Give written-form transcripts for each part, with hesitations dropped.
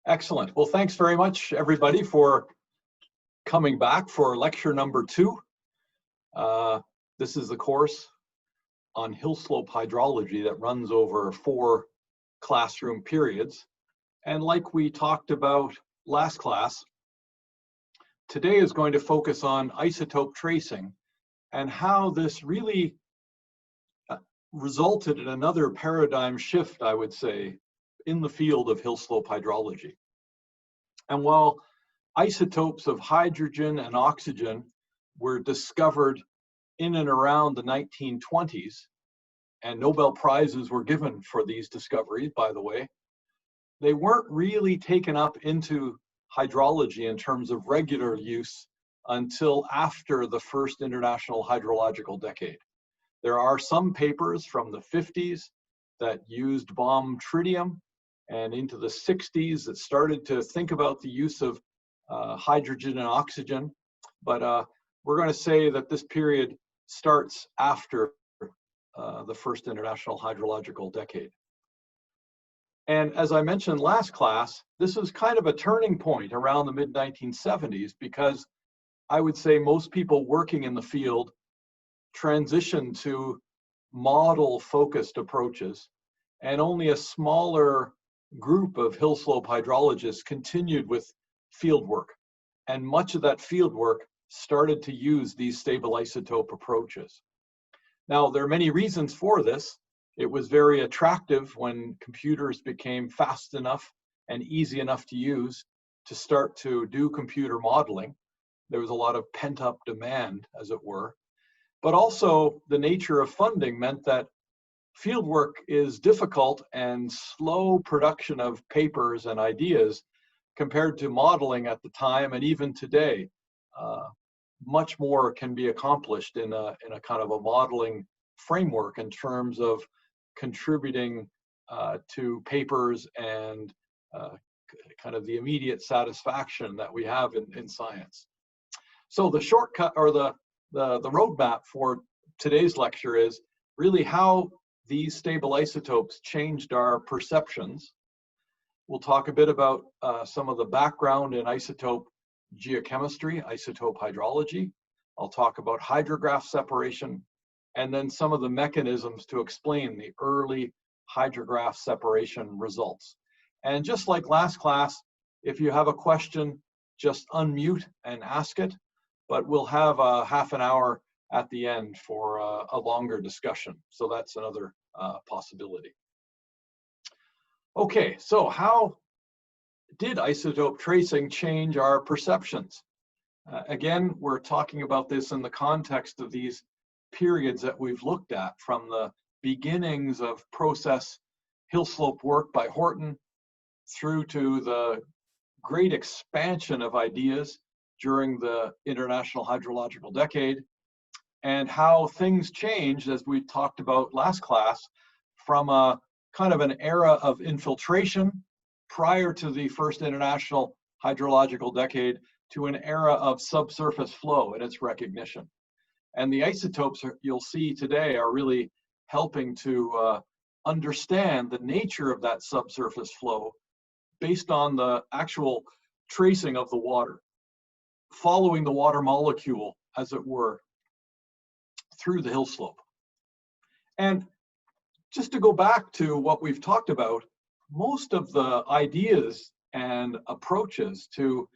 Excellent. Well, thanks very much, everybody, for coming back for lecture number 2. This is the course on Hillslope Hydrology that runs over 4 classroom periods. And like we talked about last class, today is going to focus on isotope tracing and how this really resulted in another paradigm shift, I would say, in the field of Hillslope hydrology. And while isotopes of hydrogen and oxygen were discovered in and around the 1920s, and Nobel Prizes were given for these discoveries, by the way, they weren't really taken up into hydrology in terms of regular use until after the first international hydrological decade. There are some papers from the 50s that used bomb tritium, and into the 60s that started to think about the use of hydrogen and oxygen. But we're going to say that this period starts after the first international hydrological decade. And as I mentioned last class, this is kind of a turning point around the mid-1970s, because I would say most people working in the field transitioned to model-focused approaches, and only a smaller group of Hillslope hydrologists continued with field work. And much of that field work started to use these stable isotope approaches. Now, there are many reasons for this. It was very attractive when computers became fast enough and easy enough to use to start to do computer modeling. There was a lot of pent-up demand, as it were. But also, the nature of funding meant that fieldwork is difficult and slow production of papers and ideas compared to modeling at the time, and even today. Much more can be accomplished in a kind of a modeling framework in terms of contributing to papers and kind of the immediate satisfaction that we have in science. So the shortcut, or the roadmap for today's lecture, is really how these stable isotopes changed our perceptions. We'll talk a bit about some of the background in isotope geochemistry, isotope hydrology. I'll talk about hydrograph separation, and then some of the mechanisms to explain the early hydrograph separation results. And just like last class, if you have a question, just unmute and ask it, but we'll have a half an hour at the end for a longer discussion. So that's another possibility. Okay, so how did isotope tracing change our perceptions? Again, we're talking about this in the context of these periods that we've looked at, from the beginnings of process Hillslope work by Horton through to the great expansion of ideas during the international hydrological decade, and how things changed, as we talked about last class, from a kind of an era of infiltration prior to the first international hydrological decade to an era of subsurface flow and its recognition. And the isotopes you'll see today are really helping to understand the nature of that subsurface flow based on the actual tracing of the water, following the water molecule, as it were, through the Hillslope. And just to go back to what we've talked about, most of the ideas and approaches to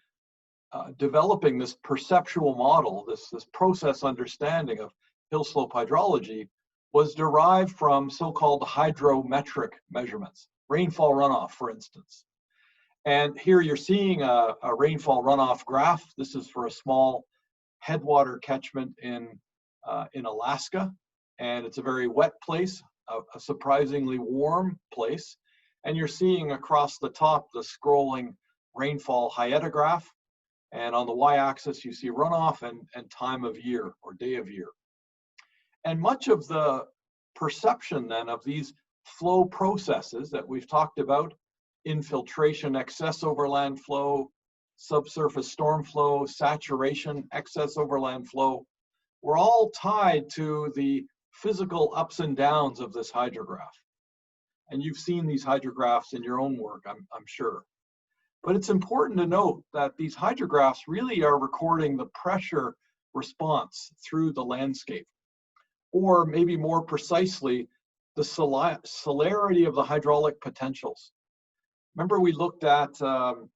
developing this perceptual model, this process understanding of Hillslope hydrology, was derived from so-called hydrometric measurements, rainfall runoff, for instance. And here you're seeing a rainfall runoff graph. This is for a small headwater catchment in Alaska, and it's a very wet place, a surprisingly warm place. And you're seeing across the top the scrolling rainfall hyetograph, and on the y-axis you see runoff and time of year or day of year. And much of the perception then of these flow processes that we've talked about, infiltration, excess overland flow, subsurface storm flow, saturation, excess overland flow, were all tied to the physical ups and downs of this hydrograph. And you've seen these hydrographs in your own work, I'm sure. But it's important to note that these hydrographs really are recording the pressure response through the landscape, or maybe more precisely, the celerity of the hydraulic potentials. Remember we looked at the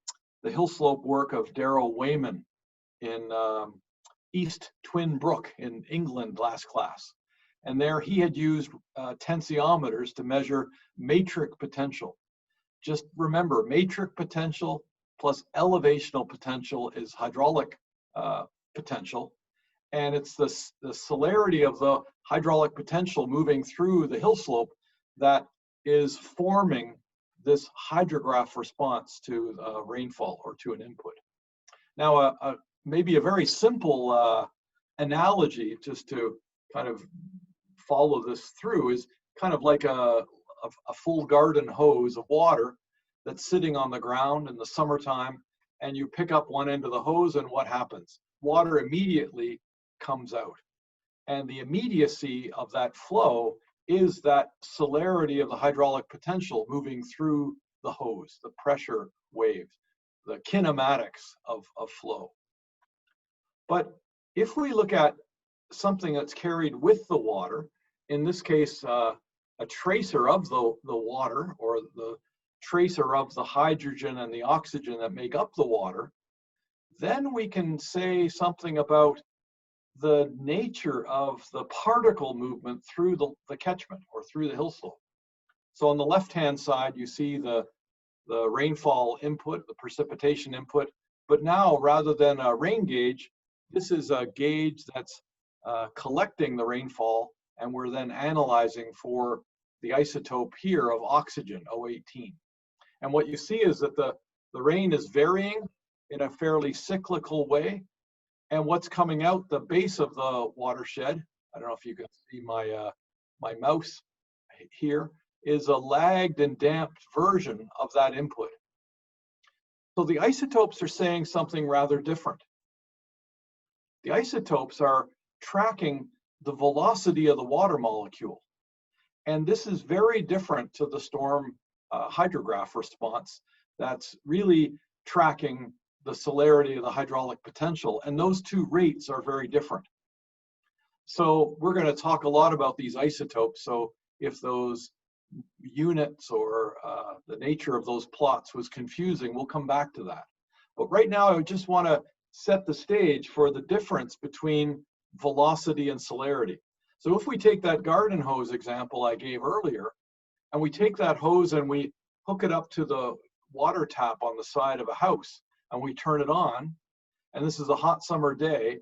Hillslope work of Darrell Wayman in East Twin Brook in England last class. And there he had used tensiometers to measure matrix potential. Just remember, matrix potential plus elevational potential is hydraulic potential. And it's the celerity of the hydraulic potential moving through the hill slope that is forming this hydrograph response to rainfall or to an input. Now, maybe a very simple analogy just to kind of follow this through is kind of like a full garden hose of water that's sitting on the ground in the summertime, and you pick up one end of the hose and what happens? Water immediately comes out. And the immediacy of that flow is that celerity of the hydraulic potential moving through the hose, the pressure waves, the kinematics of flow. But if we look at something that's carried with the water, in this case, a tracer of the water, or the tracer of the hydrogen and the oxygen that make up the water, then we can say something about the nature of the particle movement through the catchment or through the hill slope. So on the left-hand side, you see the rainfall input, the precipitation input, but now rather than a rain gauge, this is a gauge that's collecting the rainfall, and we're then analyzing for the isotope here of oxygen, O18. And what you see is that the rain is varying in a fairly cyclical way. And what's coming out the base of the watershed, I don't know if you can see my mouse here, is a lagged and damped version of that input. So the isotopes are saying something rather different. The isotopes are tracking the velocity of the water molecule. And this is very different to the storm hydrograph response that's really tracking the celerity of the hydraulic potential, and those two rates are very different. So we're going to talk a lot about these isotopes, so if those units or the nature of those plots was confusing, we'll come back to that. But right now I just want to set the stage for the difference between velocity and celerity. So if we take that garden hose example I gave earlier, and we take that hose and we hook it up to the water tap on the side of a house, and we turn it on, and this is a hot summer day,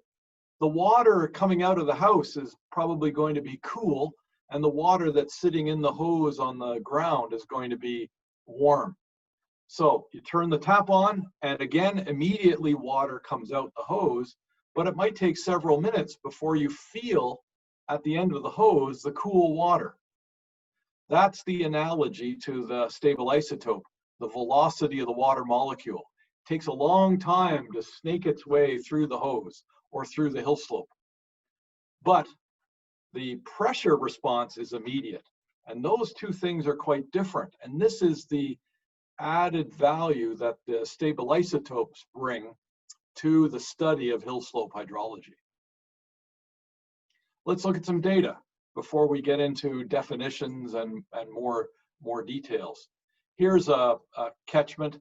the water coming out of the house is probably going to be cool, and the water that's sitting in the hose on the ground is going to be warm. So you turn the tap on, and again, immediately water comes out the hose, but it might take several minutes before you feel at the end of the hose the cool water. That's the analogy to the stable isotope, the velocity of the water molecule. It takes a long time to snake its way through the hose or through the hill slope. But the pressure response is immediate. And those two things are quite different. And this is the added value that the stable isotopes bring to the study of Hillslope hydrology. Let's look at some data before we get into definitions and more details. Here's a catchment.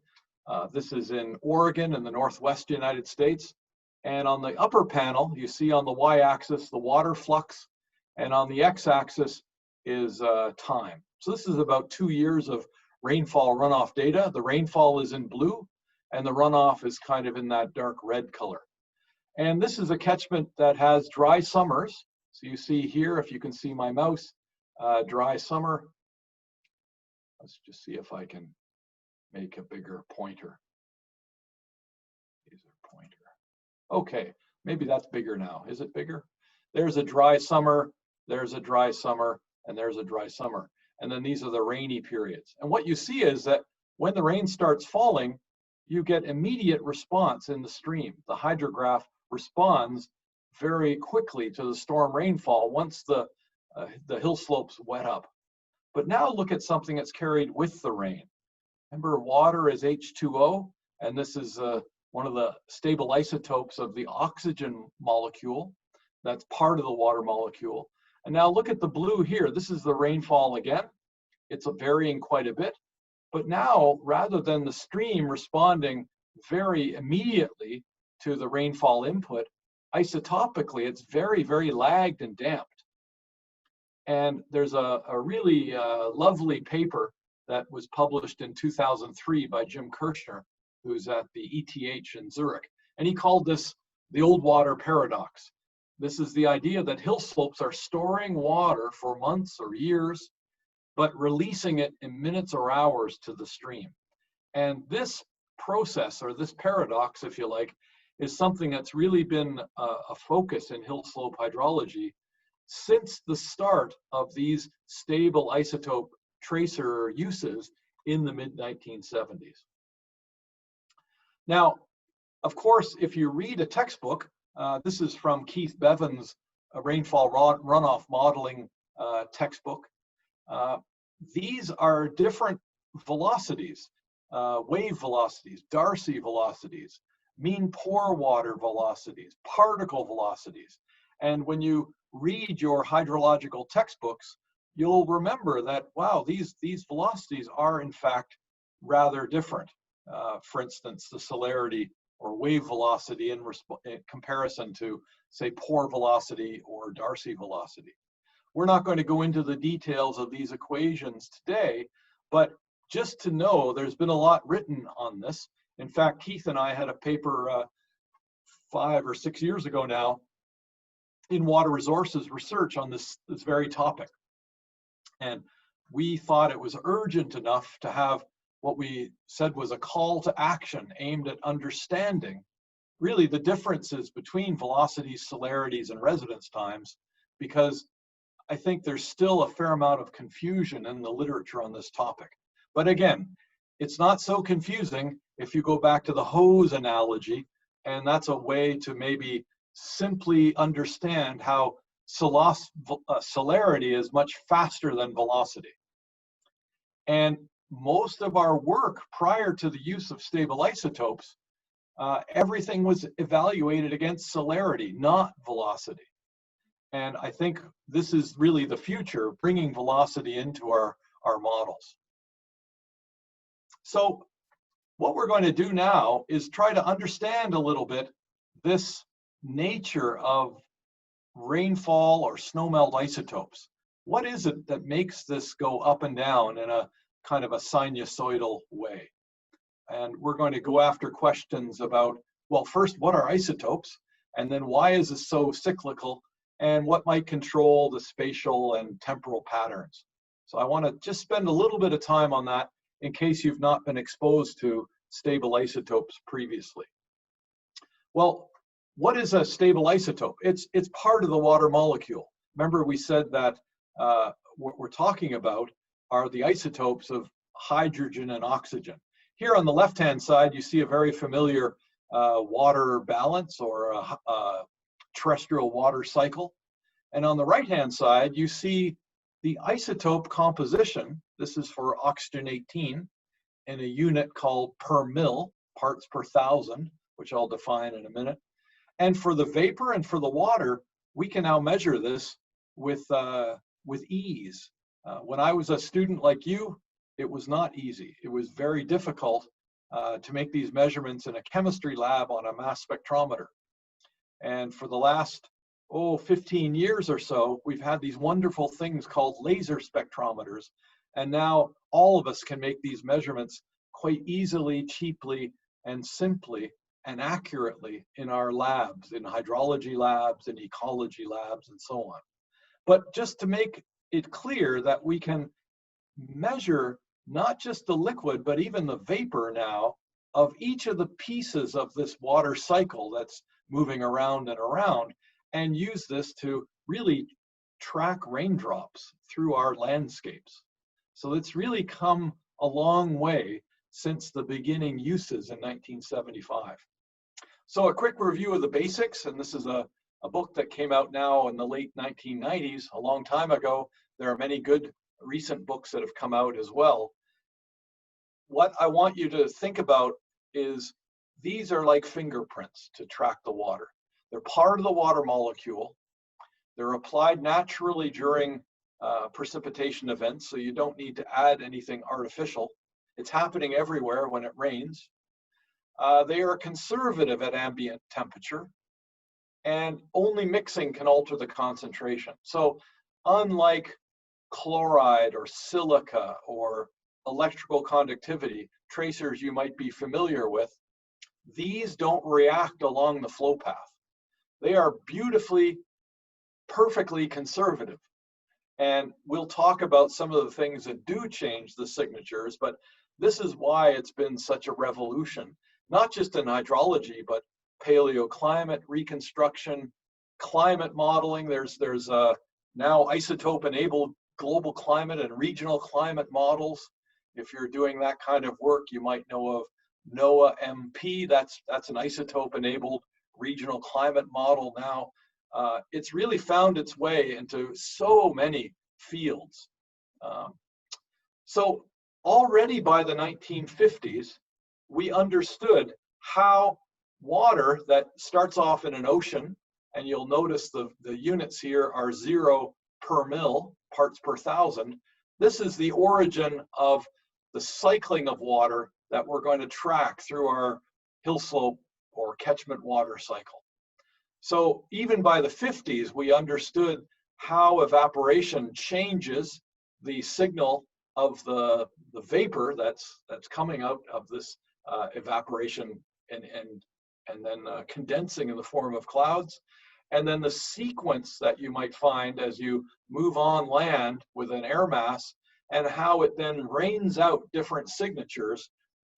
This is in Oregon in the Northwest United States. And on the upper panel, you see on the y-axis the water flux, and on the x-axis is time. So this is about 2 years of rainfall runoff data. The rainfall is in blue, and the runoff is kind of in that dark red color. And this is a catchment that has dry summers. So you see here, if you can see my mouse, dry summer. Let's just see if I can make a bigger pointer. These are pointer. Okay, maybe that's bigger now. Is it bigger? There's a dry summer, there's a dry summer, and there's a dry summer. And then these are the rainy periods. And what you see is that when the rain starts falling, you get immediate response in the stream. The hydrograph responds very quickly to the storm rainfall once the hill slopes wet up. But now look at something that's carried with the rain. Remember, water is H2O, And this is one of the stable isotopes of the oxygen molecule. That's part of the water molecule. And now look at the blue here. This is the rainfall again. It's varying quite a bit. But now, rather than the stream responding very immediately to the rainfall input, isotopically, it's very, very lagged and damped. And there's a really lovely paper that was published in 2003 by Jim Kirschner, who's at the ETH in Zurich. And he called this the old water paradox. This is the idea that hill slopes are storing water for months or years, but releasing it in minutes or hours to the stream. And this process, or this paradox, if you like, is something that's really been a focus in hill slope hydrology since the start of these stable isotope tracer uses in the mid-1970s. Now, of course, if you read a textbook, this is from Keith Bevan's rainfall runoff modeling textbook. These are different velocities, wave velocities, Darcy velocities, mean pore water velocities, particle velocities. And when you read your hydrological textbooks, you'll remember that, wow, these velocities are in fact rather different. For instance, the celerity or wave velocity in comparison to, say, pore velocity or Darcy velocity. We're not going to go into the details of these equations today, but just to know there's been a lot written on this. In fact, Keith and I had a paper 5 or 6 years ago now in Water Resources Research on this very topic. And we thought it was urgent enough to have what we said was a call to action aimed at understanding really the differences between velocities, celerities, and residence times, because I think there's still a fair amount of confusion in the literature on this topic. But again, it's not so confusing if you go back to the hose analogy, and that's a way to maybe simply understand how celerity is much faster than velocity. And most of our work prior to the use of stable isotopes, everything was evaluated against celerity, not velocity. And I think this is really the future, bringing velocity into our models. So what we're going to do now is try to understand a little bit this nature of rainfall or snowmelt isotopes. What is it that makes this go up and down in a kind of a sinusoidal way? And we're going to go after questions about, well, first, what are isotopes? And then why is this so cyclical? And what might control the spatial and temporal patterns? So I want to just spend a little bit of time on that in case you've not been exposed to stable isotopes previously. Well, what is a stable isotope? It's part of the water molecule. Remember, we said that what we're talking about are the isotopes of hydrogen and oxygen. Here on the left-hand side, you see a very familiar water balance or a terrestrial water cycle. And on the right-hand side, you see the isotope composition. This is for oxygen 18 in a unit called per mil, parts per thousand, which I'll define in a minute. And for the vapor and for the water, we can now measure this with ease. When I was a student like you, it was not easy. It was very difficult to make these measurements in a chemistry lab on a mass spectrometer. And for the last, 15 years or so, we've had these wonderful things called laser spectrometers. And now all of us can make these measurements quite easily, cheaply, and simply and accurately in our labs, in hydrology labs, in ecology labs, and so on. But just to make it clear that we can measure not just the liquid, but even the vapor now of each of the pieces of this water cycle that's moving around and around, and use this to really track raindrops through our landscapes. So it's really come a long way since the beginning uses in 1975. So a quick review of the basics, and this is a book that came out now in the late 1990s, a long time ago. There are many good recent books that have come out as well. What I want you to think about is these are like fingerprints to track the water. They're part of the water molecule. They're applied naturally during precipitation events, so you don't need to add anything artificial. It's happening everywhere when it rains. They are conservative at ambient temperature, and only mixing can alter the concentration. So unlike chloride or silica or electrical conductivity, tracers you might be familiar with, these don't react along the flow path. They are beautifully, perfectly conservative. And we'll talk about some of the things that do change the signatures, but this is why it's been such a revolution, not just in hydrology, but paleoclimate reconstruction, climate modeling. There's now isotope-enabled global climate and regional climate models. If you're doing that kind of work, you might know of NOAA-MP. That's an isotope-enabled regional climate model now. It's really found its way into so many fields. So already by the 1950s, we understood how water that starts off in an ocean, and you'll notice the units here are 0 per mil, parts per thousand. This is the origin of the cycling of water that we're going to track through our hillslope or catchment water cycle. So even by the 50s, we understood how evaporation changes the signal of the vapor that's coming out of this evaporation and then condensing in the form of clouds. And then the sequence that you might find as you move on land with an air mass, and how it then rains out different signatures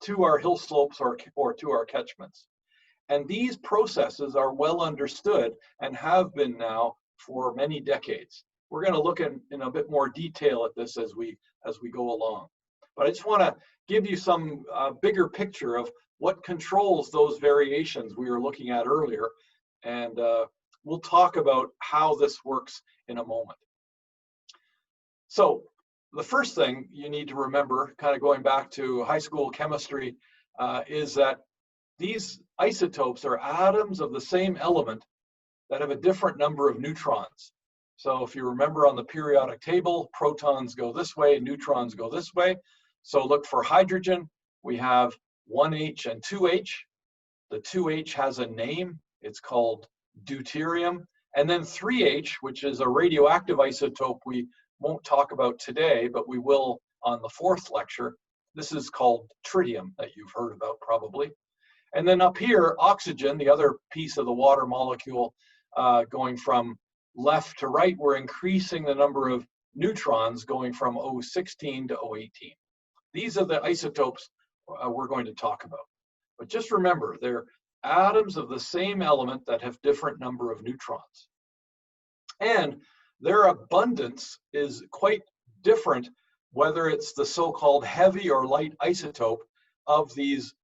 to our hill slopes or to our catchments. And these processes are well understood and have been now for many decades. We're going to look in a bit more detail at this as we go along. But I just want to give you some bigger picture of what controls those variations we were looking at earlier. And we'll talk about how this works in a moment. So the first thing you need to remember, kind of going back to high school chemistry, is that these isotopes are atoms of the same element that have a different number of neutrons. So if you remember on the periodic table, protons go this way, neutrons go this way. So look for hydrogen, we have 1H and 2H. The 2H has a name, it's called deuterium. And then 3H, which is a radioactive isotope we won't talk about today, but we will on the 4th lecture. This is called tritium that you've heard about probably. And then up here, oxygen, the other piece of the water molecule, going from left to right, we're increasing the number of neutrons going from O16 to O18. These are the isotopes we're going to talk about. But just remember, they're atoms of the same element that have different number of neutrons. And their abundance is quite different, whether it's the so-called heavy or light isotope of these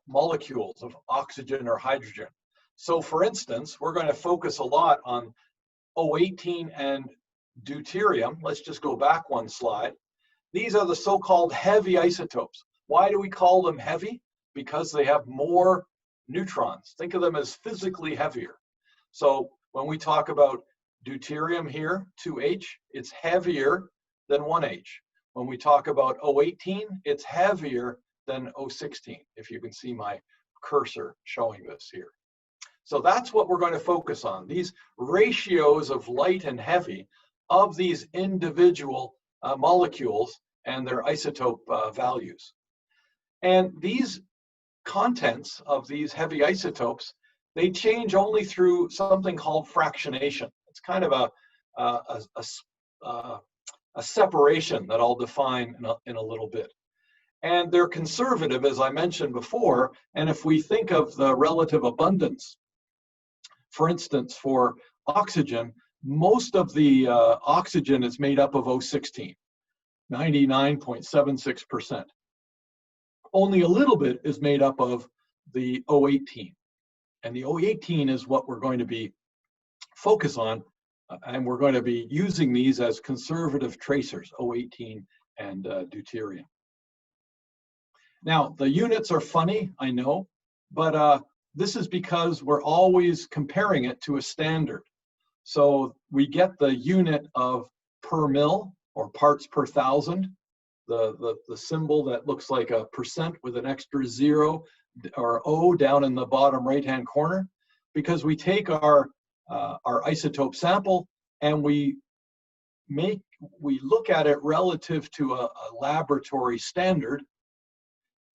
molecules of oxygen or hydrogen. So for instance, we're going to focus a lot on O18 and deuterium. Let's just go back one slide. These are the so-called heavy isotopes. Why do we call them heavy? Because they have more neutrons. Think of them as physically heavier. So when we talk about deuterium here, 2H, it's heavier than 1H. When we talk about O18, it's heavier than O16, if you can see my cursor showing this here. So that's what we're going to focus on, these ratios of light and heavy of these individual molecules and their isotope values. And these contents of these heavy isotopes, they change only through something called fractionation. It's kind of a separation that I'll define in a little bit. And they're conservative, as I mentioned before, and if we think of the relative abundance, for instance, for oxygen, most of the oxygen is made up of O16, 99.76%. Only a little bit is made up of the O18. And the O18 is what we're going to be focused on, and we're going to be using these as conservative tracers, O18 and deuterium. Now, the units are funny, I know, but this is because we're always comparing it to a standard. So we get the unit of per mil, or parts per thousand, the symbol that looks like a percent with an extra 0 or O down in the bottom right-hand corner, because we take our isotope sample and we look at it relative to a laboratory standard,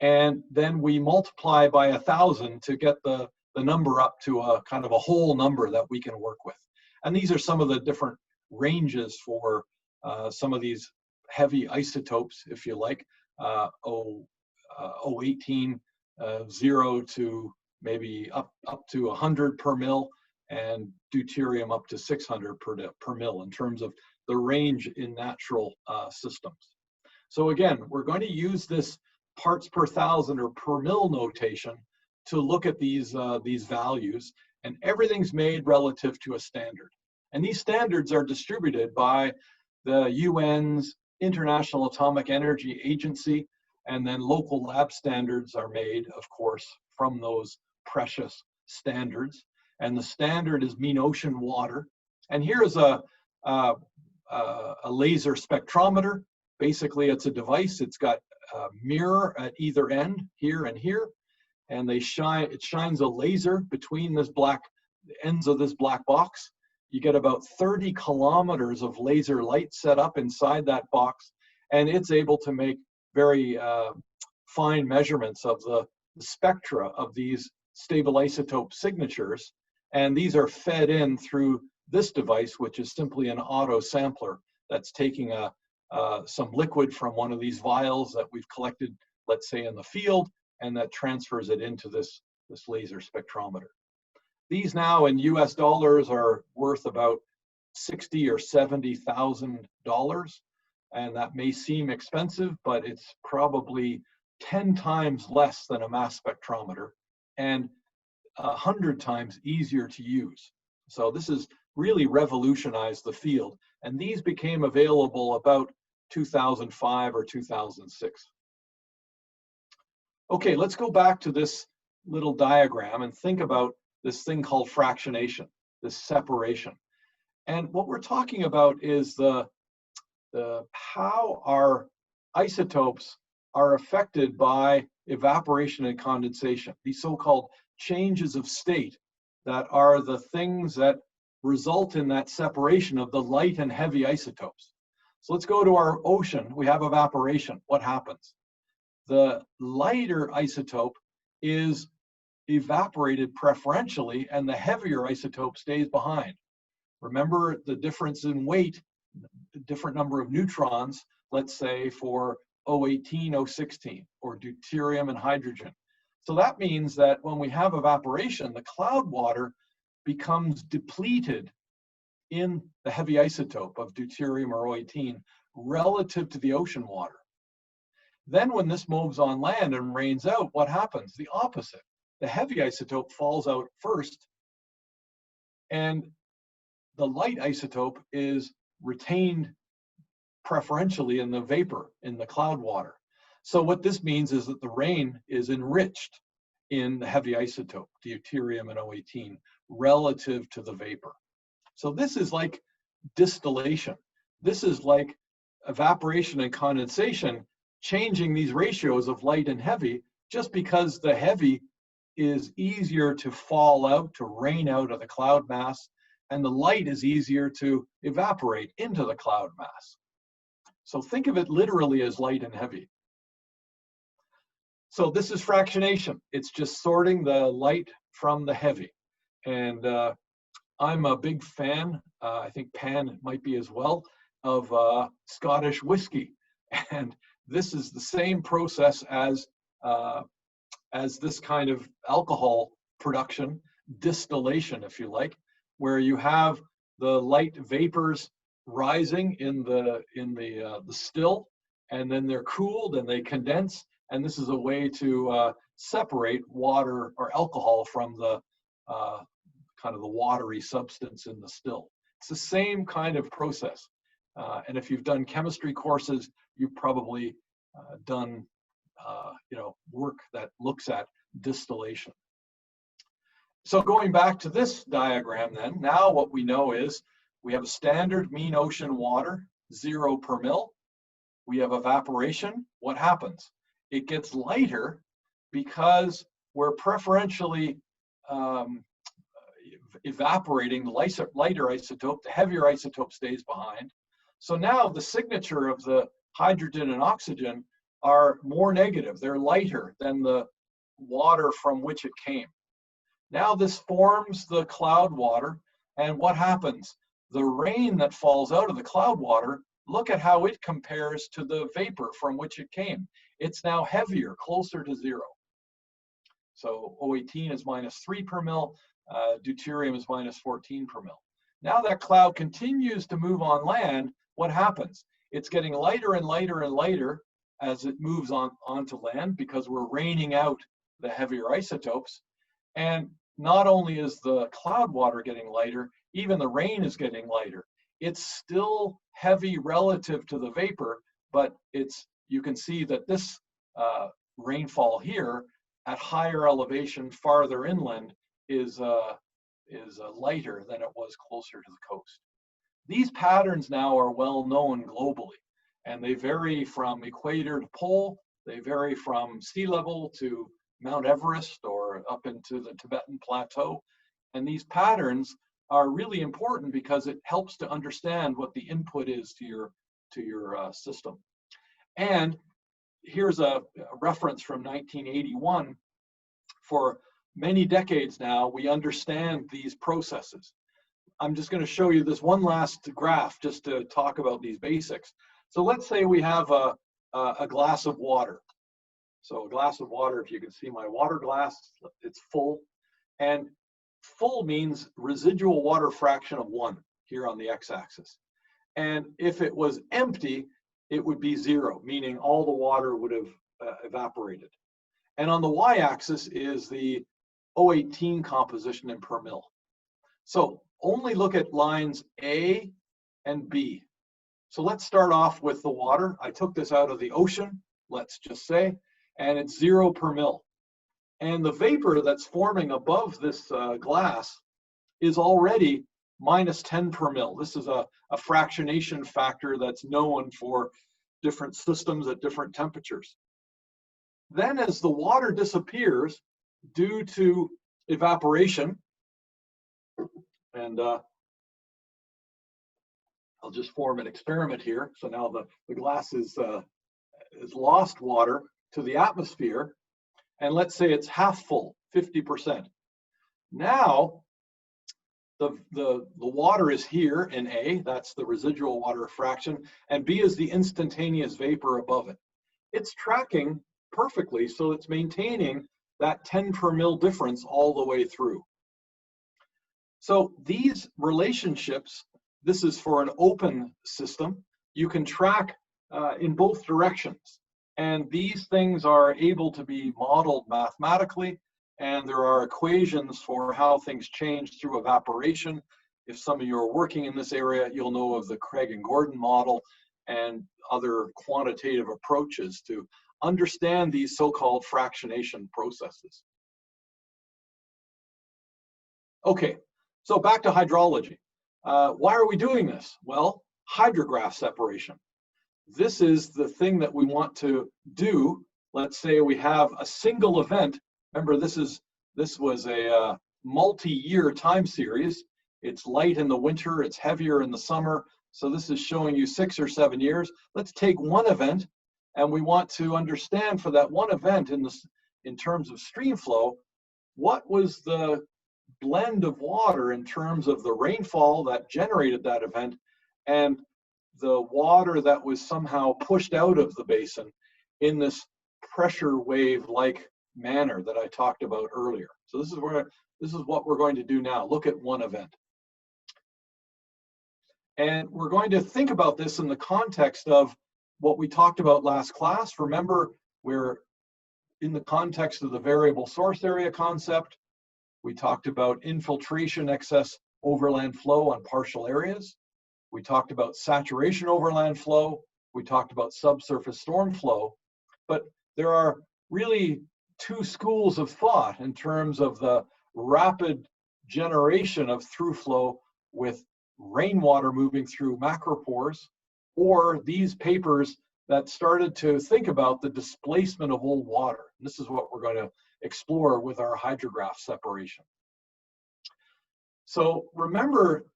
and then we multiply by 1,000 to get the number up to a kind of a whole number that we can work with. And these are some of the different ranges for some of these heavy isotopes, if you like, O18, 0 to maybe up to 100 per mil, and deuterium up to 600 per mil in terms of the range in natural systems. So again, we're going to use this parts per thousand or per mil notation to look at these values, and everything's made relative to a standard. And these standards are distributed by the UN's International Atomic Energy Agency, and then local lab standards are made, of course, from those precious standards. And the standard is mean ocean water. And here's a laser spectrometer. Basically, it's a device. It's got a mirror at either end, here and here, and it shines a laser between the ends of this black box. You get about 30 kilometers of laser light set up inside that box, and it's able to make very fine measurements of the spectra of these stable isotope signatures. And these are fed in through this device, which is simply an auto sampler that's taking some liquid from one of these vials that we've collected, let's say, in the field, and that transfers it into this laser spectrometer. These now in US dollars are worth about $60,000 or $70,000, and that may seem expensive, but it's probably 10 times less than a mass spectrometer and 100 times easier to use. So this has really revolutionized the field, and these became available about 2005 or 2006. Okay, let's go back to this little diagram and think about this thing called fractionation, this separation. And what we're talking about is how our isotopes are affected by evaporation and condensation, these so-called changes of state that are the things that result in that separation of the light and heavy isotopes. So let's go to our ocean. We have evaporation. What happens? The lighter isotope is evaporated preferentially, and the heavier isotope stays behind. Remember the difference in weight, different number of neutrons, let's say for O18, O16, or deuterium and hydrogen. So that means that when we have evaporation, the cloud water becomes depleted in the heavy isotope of deuterium or O18 relative to the ocean water. Then when this moves on land and rains out, what happens? The opposite. The heavy isotope falls out first, and the light isotope is retained preferentially in the vapor, in the cloud water. So what this means is that the rain is enriched in the heavy isotope, deuterium and O18, relative to the vapor. So this is like distillation. This is like evaporation and condensation changing these ratios of light and heavy, just because the heavy is easier to fall out, to rain out of the cloud mass, and the light is easier to evaporate into the cloud mass. So think of it literally as light and heavy. So this is fractionation. It's just sorting the light from the heavy. And I'm a big fan, I think Pan might be as well, of Scottish whiskey. And this is the same process as this kind of alcohol production, distillation, if you like, where you have the light vapors rising in the still, and then they're cooled and they condense, and this is a way to separate water or alcohol from the kind of the watery substance in the still. It's the same kind of process, and if you've done chemistry courses, you've probably done work that looks at distillation. So going back to this diagram then, now what we know is we have a standard mean ocean water, 0 per mil. We have evaporation. What happens? It gets lighter because we're preferentially evaporating the lighter isotope. The heavier isotope stays behind. So now the signature of the hydrogen and oxygen are more negative. They're lighter than the water from which it came. Now this forms the cloud water, and what happens? The rain that falls out of the cloud water, look at how it compares to the vapor from which it came. It's now heavier, closer to 0. So O18 is -3 per mil, deuterium is -14 per mil. Now that cloud continues to move on land, what happens? It's getting lighter and lighter and lighter as it moves onto land because we're raining out the heavier isotopes. And not only is the cloud water getting lighter, even the rain is getting lighter. It's still heavy relative to the vapor, but you can see that this rainfall here at higher elevation, farther inland, is lighter than it was closer to the coast. These patterns now are well known globally, and they vary from equator to pole. They vary from sea level to Mount Everest or up into the Tibetan Plateau. And these patterns are really important because it helps to understand what the input is to your system. And here's a reference from 1981. For many decades now, we understand these processes. I'm just going to show you this one last graph just to talk about these basics. So let's say we have a glass of water. So a glass of water, if you can see my water glass, it's full. And full means residual water fraction of 1 here on the x-axis. And if it was empty, it would be 0, meaning all the water would have evaporated. And on the y-axis is the O18 composition in per mil. So only look at lines A and B. So let's start off with the water. I took this out of the ocean, let's just say, and it's 0 per mil. And the vapor that's forming above this glass is already -10 per mil. This is a fractionation factor that's known for different systems at different temperatures. Then as the water disappears due to evaporation, and I'll just form an experiment here. So now the glass is lost water to the atmosphere, and let's say it's half full, 50%. Now the water is here in A, that's the residual water fraction, and B is the instantaneous vapor above it. It's tracking perfectly, so it's maintaining that 10 per mil difference all the way through. So these relationships, this is for an open system, you can track in both directions. And these things are able to be modeled mathematically, and there are equations for how things change through evaporation. If some of you are working in this area, you'll know of the Craig and Gordon model and other quantitative approaches to understand these so-called fractionation processes. Okay, so back to hydrology. Why are we doing this? Well, hydrograph separation. This is the thing that we want to do. Let's say we have a single event. Remember, this was a multi-year time series. It's light in the winter, it's heavier in the summer. So this is showing you 6 or 7 years. Let's take one event, and we want to understand for that one event in terms of stream flow, what was the blend of water in terms of the rainfall that generated that event and the water that was somehow pushed out of the basin in this pressure wave-like manner that I talked about earlier. So this is what we're going to do now. Look at one event. And we're going to think about this in the context of what we talked about last class. Remember, we're in the context of the variable source area concept. We talked about infiltration excess overland flow on partial areas. We talked about saturation overland flow. We talked about subsurface storm flow. But there are really two schools of thought in terms of the rapid generation of through flow with rainwater moving through macropores, or these papers that started to think about the displacement of old water. And this is what we're going to explore with our hydrograph separation. So remember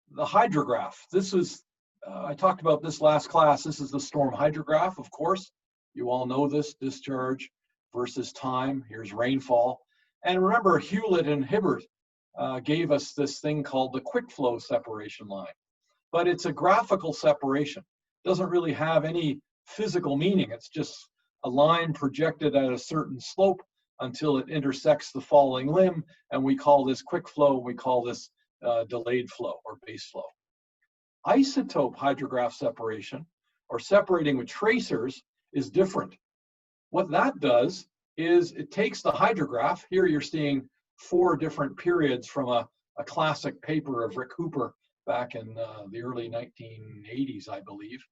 the hydrograph. This is, I talked about this last class. This is the storm hydrograph, of course. You all know this, discharge versus time. Here's rainfall. And remember, Hewlett and Hibbert gave us this thing called the quick flow separation line. But it's a graphical separation. It doesn't really have any physical meaning. It's just a line projected at a certain slope until it intersects the falling limb, and we call this quick flow, and we call this delayed flow or base flow. Isotope hydrograph separation, or separating with tracers, is different. What that does is it takes the hydrograph. Here you're seeing 4 different periods from a classic paper of Rick Hooper back in the early 1980s, I believe.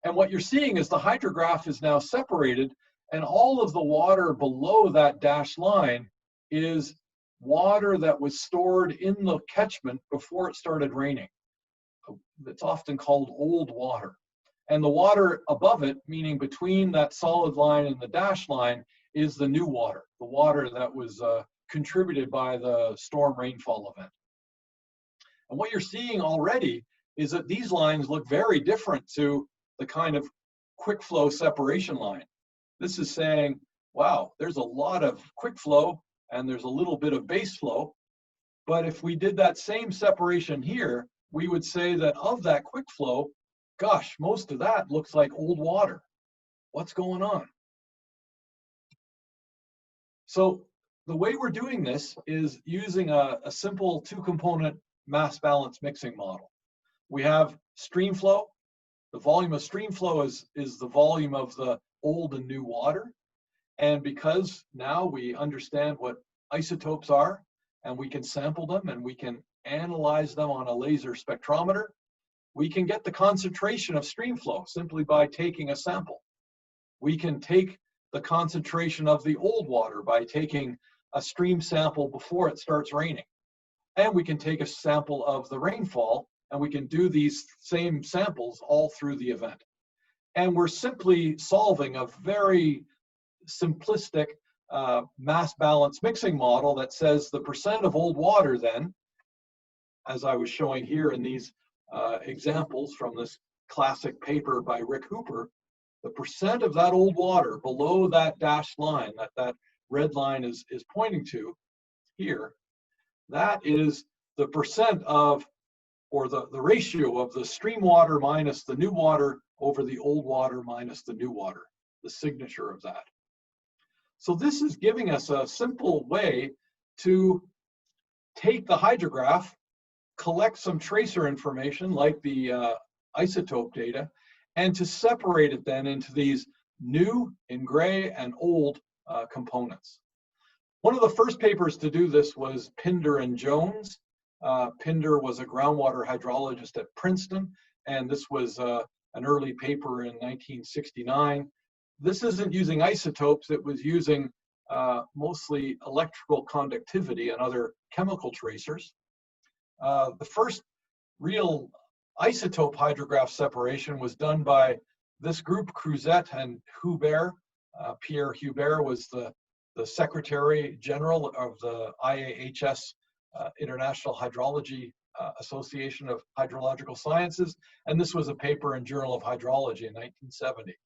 And what you're seeing is the hydrograph is now separated, and all of the water below that dashed line is water that was stored in the catchment before it started raining. It's often called old water. And the water above it, meaning between that solid line and the dashed line, is the new water, the water that was contributed by the storm rainfall event. And what you're seeing already is that these lines look very different to the kind of quick flow separation line. This is saying, wow, there's a lot of quick flow and there's a little bit of base flow. But if we did that same separation here, we would say that of that quick flow, gosh, most of that looks like old water. What's going on? So the way we're doing this is using a simple 2-component mass balance mixing model. We have stream flow. The volume of stream flow is the volume of the old and new water. And because now we understand what isotopes are, and we can sample them and we can analyze them on a laser spectrometer, we can get the concentration of stream flow simply by taking a sample. We can take the concentration of the old water by taking a stream sample before it starts raining. And we can take a sample of the rainfall, and we can do these same samples all through the event. And we're simply solving a very simplistic mass balance mixing model that says the percent of old water then, as I was showing here in these examples from this classic paper by Rick Hooper, the percent of that old water below that dashed line that red line is pointing to here, that is the percent of, or the ratio of the stream water minus the new water over the old water minus the new water, the signature of that. So this is giving us a simple way to take the hydrograph, collect some tracer information like the isotope data, and to separate it then into these new in gray and old components. One of the first papers to do this was Pinder and Jones. Pinder was a groundwater hydrologist at Princeton, and this was an early paper in 1969. This isn't using isotopes, it was using mostly electrical conductivity and other chemical tracers. The first real isotope hydrograph separation was done by this group, Cruzet and Hubert. Pierre Hubert was the Secretary General of the IAHS, International Hydrology Association of Hydrological Sciences, and this was a paper in Journal of Hydrology in 1970.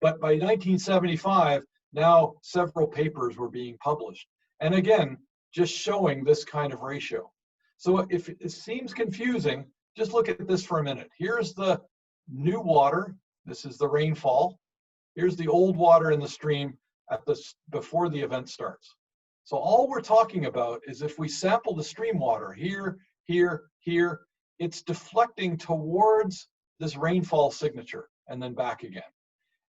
But by 1975, now several papers were being published. And again, just showing this kind of ratio. So if it seems confusing, just look at this for a minute. Here's the new water. This is the rainfall. Here's the old water in the stream before the event starts. So all we're talking about is if we sample the stream water here, here, here, it's deflecting towards this rainfall signature and then back again.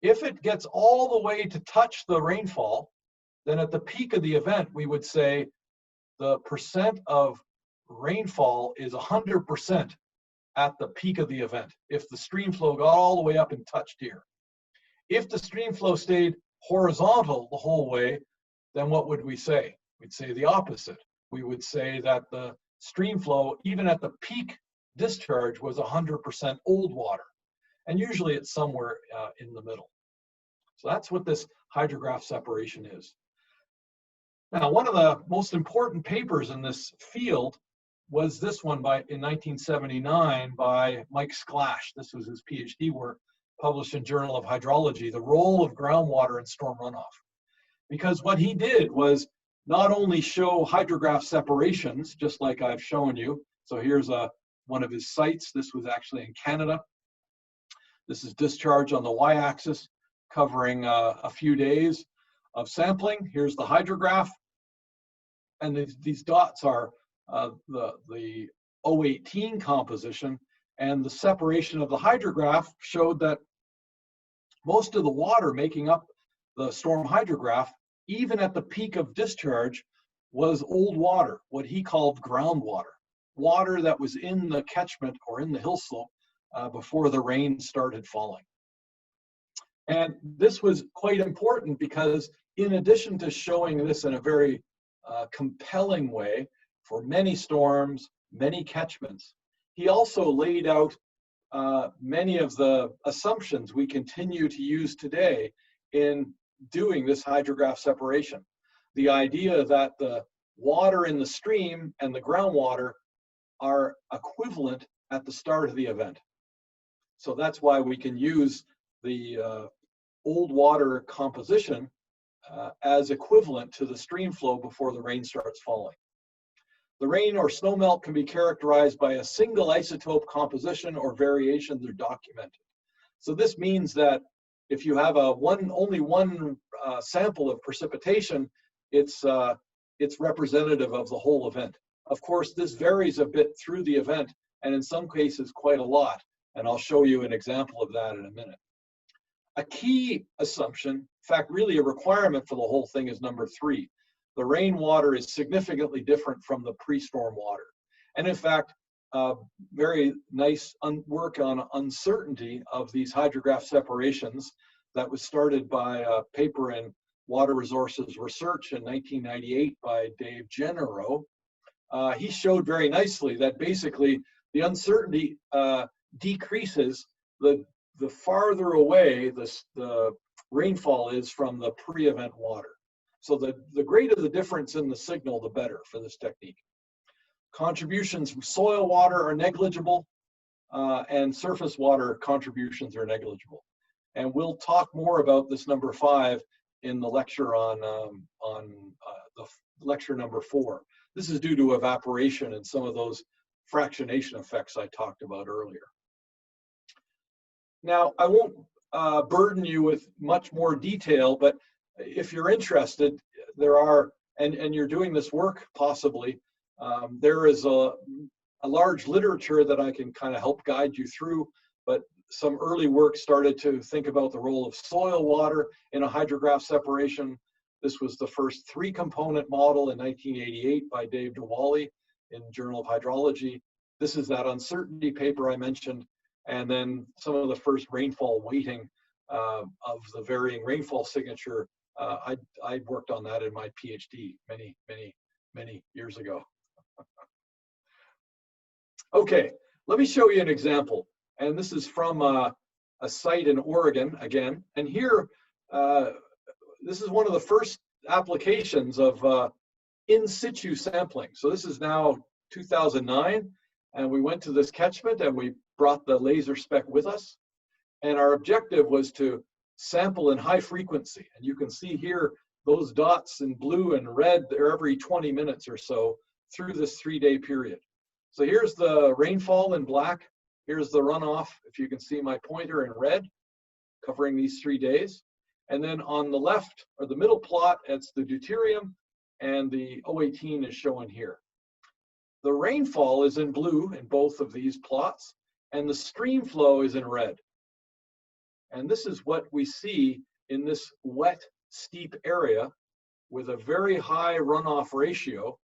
If it gets all the way to touch the rainfall, then at the peak of the event, we would say the percent of rainfall is 100% at the peak of the event, if the stream flow got all the way up and touched here. If the stream flow stayed horizontal the whole way, then what would we say? We'd say the opposite. We would say that the stream flow, even at the peak discharge, was 100% old water. And usually it's somewhere in the middle. So that's what this hydrograph separation is. Now, one of the most important papers in this field was this one in 1979 by Mike Sklash. This was his PhD work, published in Journal of Hydrology, The Role of Groundwater in Storm Runoff. Because what he did was not only show hydrograph separations, just like I've shown you. So here's one of his sites. This was actually in Canada. This is discharge on the y-axis, covering a few days of sampling. Here's the hydrograph. And these dots are the O18 composition, and the separation of the hydrograph showed that most of the water making up the storm hydrograph, even at the peak of discharge, was old water, what he called groundwater, water that was in the catchment or in the hill slope before the rain started falling. And this was quite important because in addition to showing this in a very compelling way for many storms, many catchments, he also laid out many of the assumptions we continue to use today in doing this hydrograph separation. The idea that the water in the stream and the groundwater are equivalent at the start of the event. So that's why we can use the old water composition as equivalent to the stream flow before the rain starts falling. The rain or snowmelt can be characterized by a single isotope composition or variations are documented. So this means that if you have only one sample of precipitation, it's representative of the whole event. Of course, this varies a bit through the event, and in some cases quite a lot, and I'll show you an example of that in a minute. A key assumption, in fact, really a requirement for the whole thing, is number 3. The rainwater is significantly different from the pre-storm water. And in fact, very nice work on uncertainty of these hydrograph separations that was started by a paper in Water Resources Research in 1998 by Dave Genero. He showed very nicely that basically the uncertainty decreases the farther away the rainfall is from the pre-event water. So the greater the difference in the signal, the better for this technique. Contributions from soil water are negligible, and surface water contributions are negligible. And we'll talk more about this number 5 in the lecture on the lecture number 4. This is due to evaporation and some of those fractionation effects I talked about earlier. Now, I won't burden you with much more detail, but if you're interested, there are, and you're doing this work possibly, there is a large literature that I can kind of help guide you through, but some early work started to think about the role of soil water in a hydrograph separation. This was the first 3-component model in 1988 by Dave DeWally in Journal of Hydrology. This is that uncertainty paper I mentioned, and then some of the first rainfall weighting of the varying rainfall signature. I worked on that in my PhD many years ago. Okay, let me show you an example. And this is from a site in Oregon again. And here, this is one of the first applications of in situ sampling. So this is now 2009, and we went to this catchment and we brought the laser spec with us. And our objective was to sample in high frequency. And you can see here, those dots in blue and red, they're every 20 minutes or so through this 3-day period. So here's the rainfall in black. Here's the runoff, if you can see my pointer in red, covering these 3 days. And then on the left, or the middle plot, it's the deuterium, and the O18 is shown here. The rainfall is in blue in both of these plots, and the stream flow is in red. And this is what we see in this wet, steep area with a very high runoff ratio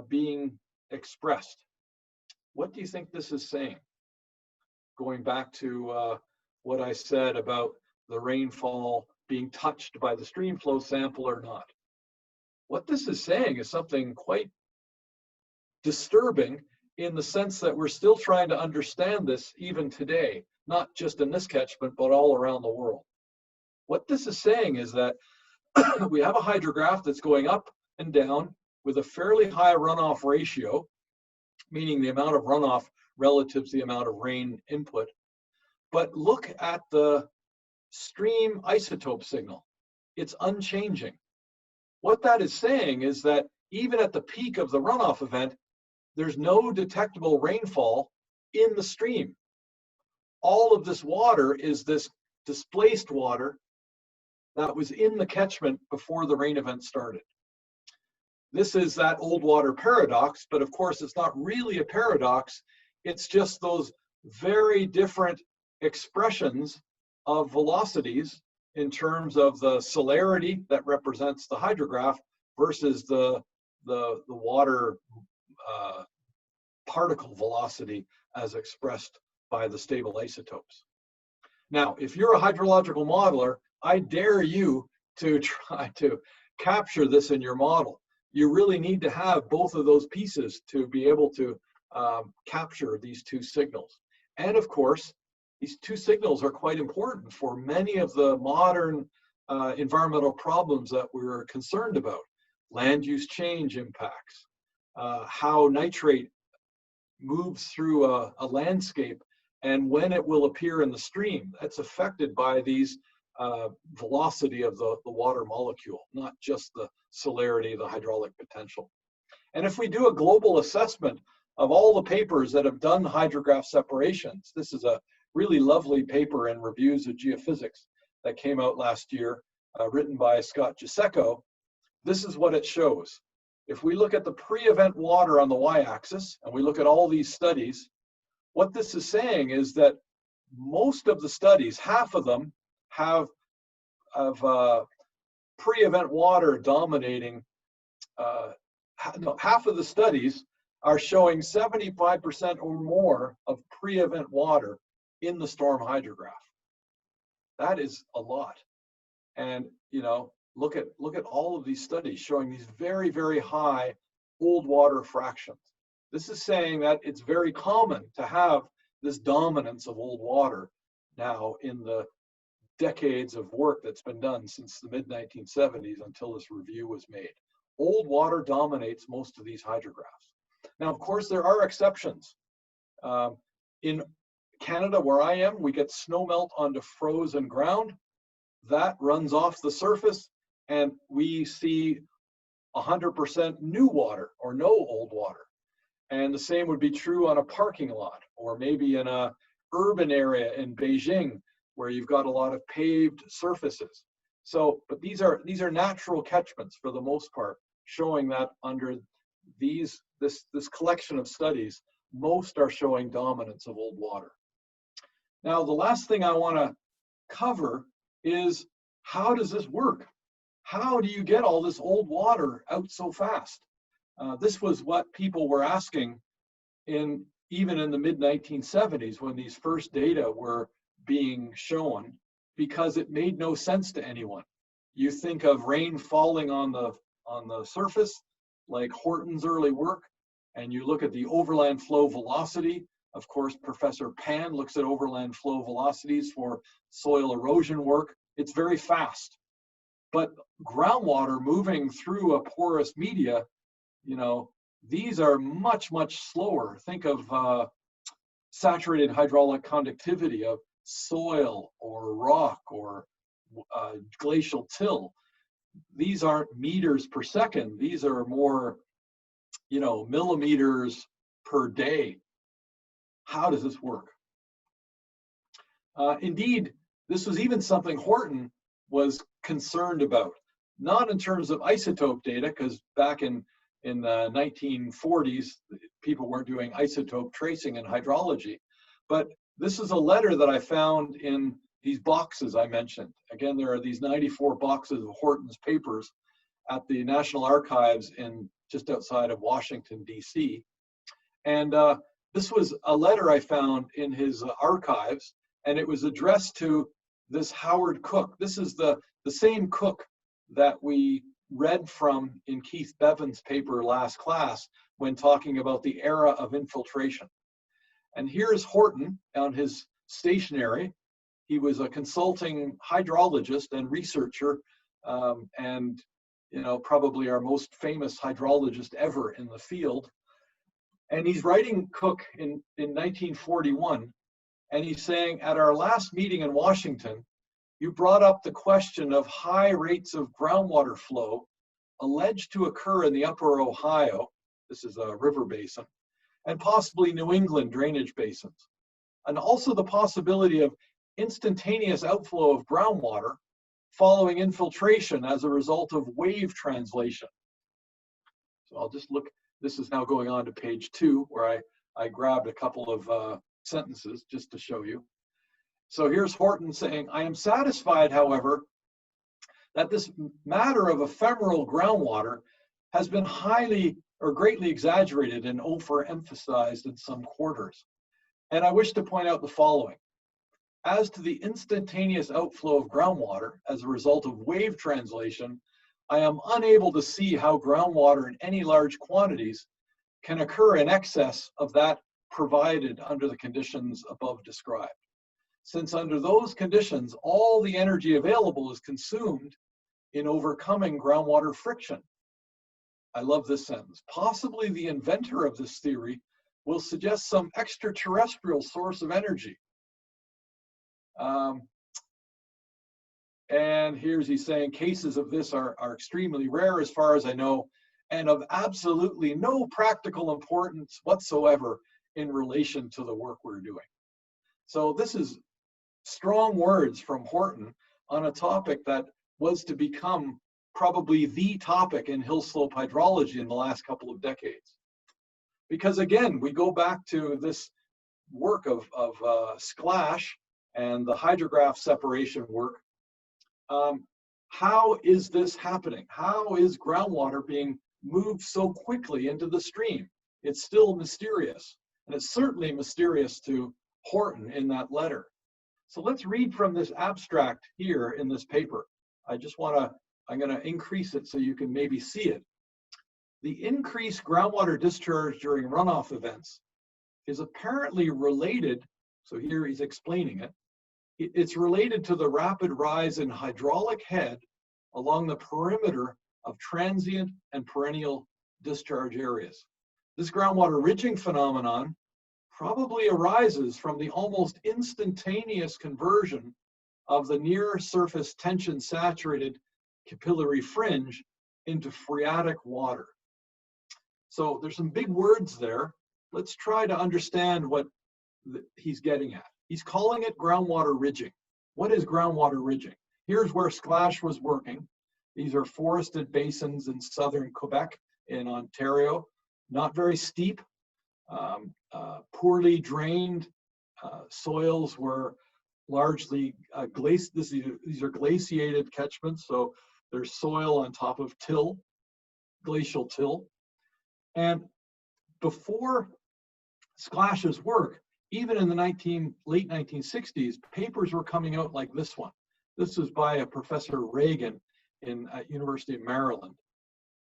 being expressed. What do you think this is saying? Going back to what I said about the rainfall being touched by the stream flow sample or not. What this is saying is something quite disturbing in the sense that we're still trying to understand this even today, not just in this catchment, but all around the world. What this is saying is that we have a hydrograph that's going up and down with a fairly high runoff ratio, meaning the amount of runoff relative to the amount of rain input. But look at the stream isotope signal. It's unchanging. What that is saying is that even at the peak of the runoff event, there's no detectable rainfall in the stream. All of this water is this displaced water that was in the catchment before the rain event started. This is that old water paradox, but of course it's not really a paradox. It's just those very different expressions of velocities in terms of the solarity that represents the hydrograph versus the water particle velocity as expressed by the stable isotopes. Now, if you're a hydrological modeler, I dare you to try to capture this in your model. You really need to have both of those pieces to be able to capture these two signals. And of course, these two signals are quite important for many of the modern environmental problems that we're concerned about. Land use change impacts, how nitrate moves through a landscape and when it will appear in the stream. That's affected by these velocity of the water molecule, not just the solarity, the hydraulic potential. And if we do a global assessment of all the papers that have done hydrograph separations, this is a really lovely paper in Reviews of Geophysics that came out last year, written by Scott Giesecco. This is what it shows. If we look at the pre-event water on the y-axis, and we look at all these studies, what this is saying is that most of the studies, half of them, have pre-event water dominating. Half of the studies are showing 75% or more of pre-event water in the storm hydrograph. That is a lot. And you know, look at all of these studies showing these very, very high old water fractions. This is saying that it's very common to have this dominance of old water now in the decades of work that's been done since the mid-1970s until this review was made. Old water dominates most of these hydrographs. Now, of course, there are exceptions. In Canada, where I am, we get snow melt onto frozen ground. That runs off the surface, and we see 100% new water or no old water. And the same would be true on a parking lot, or maybe in a urban area in Beijing, where you've got a lot of paved surfaces. So, but these are natural catchments for the most part, showing that under this collection of studies, most are showing dominance of old water. Now, the last thing I want to cover is, how does this work? How do you get all this old water out so fast? This was what people were asking even in the mid-1970s when these first data were being shown, because it made no sense to anyone. You think of rain falling on the surface, like Horton's early work, and you look at the overland flow velocity. Of course, Professor Pan looks at overland flow velocities for soil erosion work. It's very fast. But groundwater moving through a porous media, you know, these are much, much slower. Think of saturated hydraulic conductivity of soil or rock or glacial till. These aren't meters per second. These are more, you know, millimeters per day. How does this work? Indeed, this was even something Horton was concerned about, not in terms of isotope data, because back in the 1940s, people weren't doing isotope tracing in hydrology, but this is a letter that I found in these boxes I mentioned. Again, there are these 94 boxes of Horton's papers at the National Archives just outside of Washington, D.C. And this was a letter I found in his archives, and it was addressed to this Howard Cook. This is the the same Cook that we read from in Keith Bevan's paper last class when talking about the era of infiltration. And here's Horton on his stationery. He was a consulting hydrologist and researcher, and probably our most famous hydrologist ever in the field. And he's writing Cook in 1941, and he's saying, at our last meeting in Washington, you brought up the question of high rates of groundwater flow alleged to occur in the upper Ohio, this is a river basin, and possibly New England drainage basins, and also the possibility of instantaneous outflow of groundwater following infiltration as a result of wave translation. So I'll just look, this is now going on to page 2, where I grabbed a couple of sentences just to show you. So here's Horton saying, I am satisfied, however, that this matter of ephemeral groundwater has been highly or greatly exaggerated and overemphasized in some quarters. And I wish to point out the following. As to the instantaneous outflow of groundwater as a result of wave translation, I am unable to see how groundwater in any large quantities can occur in excess of that provided under the conditions above described, since under those conditions, all the energy available is consumed in overcoming groundwater friction. I love this sentence. Possibly the inventor of this theory will suggest some extraterrestrial source of energy. And he's saying cases of this are extremely rare as far as I know, and of absolutely no practical importance whatsoever in relation to the work we're doing. So this is strong words from Horton on a topic that was to become probably the topic in Hillslope hydrology in the last couple of decades. Because again, we go back to this work of Splash and the hydrograph separation work. How is this happening? How is groundwater being moved so quickly into the stream? It's still mysterious, and it's certainly mysterious to Horton in that letter. So let's read from this abstract here in this paper. I'm going to increase it so you can maybe see it. The increased groundwater discharge during runoff events is apparently related, so here he's explaining it, it's related to the rapid rise in hydraulic head along the perimeter of transient and perennial discharge areas. This groundwater ridging phenomenon probably arises from the almost instantaneous conversion of the near surface tension saturated capillary fringe into phreatic water. So there's some big words there. Let's try to understand what he's getting at. He's calling it groundwater ridging. What is groundwater ridging? Here's where Splash was working. These are forested basins in southern Quebec in Ontario, not very steep, poorly drained. Soils were largely these are glaciated catchments, so there's soil on top of till, glacial till. And before Splash's work, even in the late 1960s, papers were coming out like this one. This was by a Professor Reagan at University of Maryland.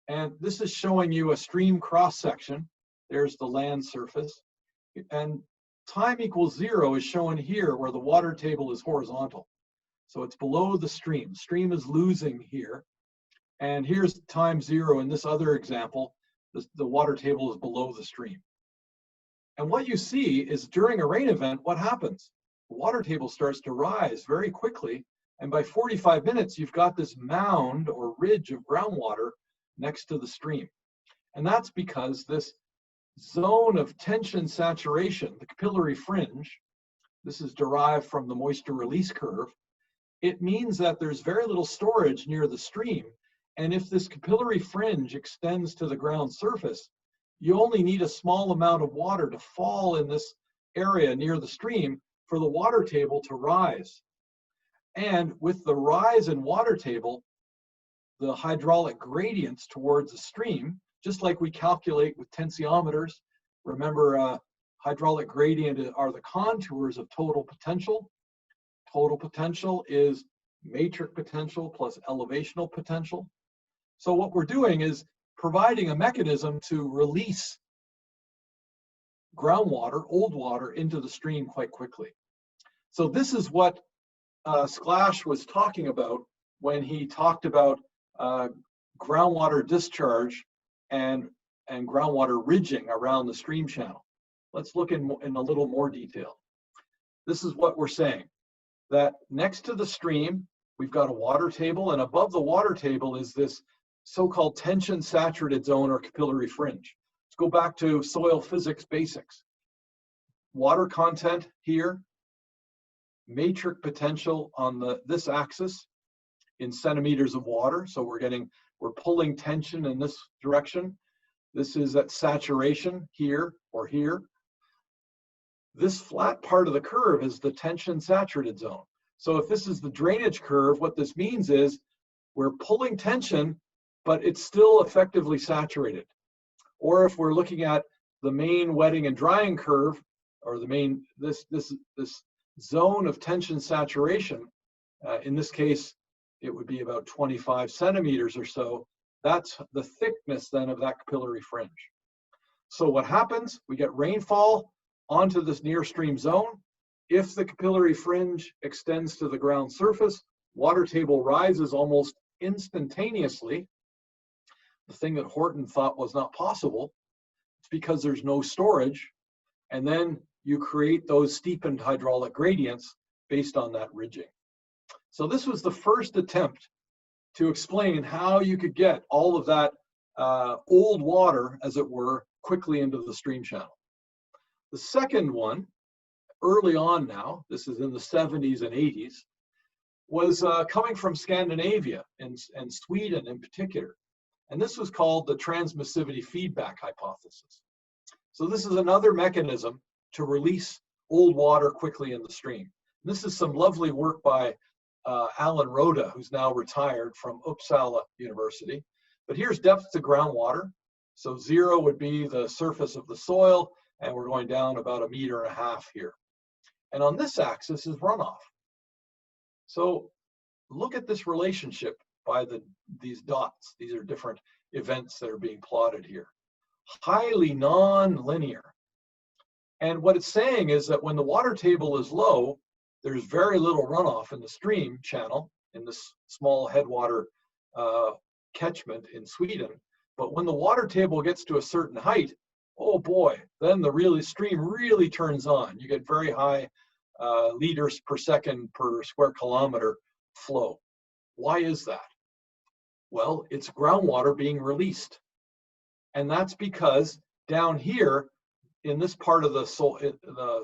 And this is showing you a stream cross-section. There's the land surface. And time equals 0 is shown here where the water table is horizontal. So it's below the stream. Stream is losing here. And here's time 0 in this other example. The water table is below the stream. And what you see is during a rain event, what happens? The water table starts to rise very quickly. And by 45 minutes, you've got this mound or ridge of groundwater next to the stream. And that's because this zone of tension saturation, the capillary fringe, this is derived from the moisture release curve. It means that there's very little storage near the stream. And if this capillary fringe extends to the ground surface, you only need a small amount of water to fall in this area near the stream for the water table to rise. And with the rise in water table, the hydraulic gradients towards the stream, just like we calculate with tensiometers. Remember, hydraulic gradient are the contours of total potential. Total potential is matrix potential plus elevational potential. So what we're doing is providing a mechanism to release groundwater, old water, into the stream quite quickly. So this is what Sklash was talking about when he talked about groundwater discharge and groundwater ridging around the stream channel. Let's look in a little more detail. This is what we're saying, that next to the stream, we've got a water table, and above the water table is this so-called tension saturated zone or capillary fringe. Let's go back to soil physics basics. Water content here, matrix potential on this axis in centimeters of water. So we're pulling tension in this direction. This is at saturation here or here. This flat part of the curve is the tension saturated zone. So if this is the drainage curve, what this means is we're pulling tension, but it's still effectively saturated. Or if we're looking at the main wetting and drying curve, or the main, this zone of tension saturation, in this case, it would be about 25 centimeters or so. That's the thickness then of that capillary fringe. So what happens? We get rainfall onto this near stream zone. If the capillary fringe extends to the ground surface, water table rises almost instantaneously. The thing that Horton thought was not possible, it's because there's no storage, and then you create those steepened hydraulic gradients based on that ridging. So this was the first attempt to explain how you could get all of that old water, as it were, quickly into the stream channel. The second one, early on now, this is in the 70s and 80s, was coming from Scandinavia and Sweden in particular. And this was called the transmissivity feedback hypothesis. So this is another mechanism to release old water quickly in the stream. This is some lovely work by Alan Rhoda, who's now retired from Uppsala University. But here's depth to groundwater. So 0 would be the surface of the soil, and we're going down about 1.5 meters here. And on this axis is runoff. So look at this relationship by these dots. These are different events that are being plotted here. Highly non-linear. And what it's saying is that when the water table is low, there's very little runoff in the stream channel, in this small headwater catchment in Sweden. But when the water table gets to a certain height, oh boy, then the stream really turns on. You get very high liters per second per square kilometer flow. Why is that? Well, it's groundwater being released. And that's because down here in this part of the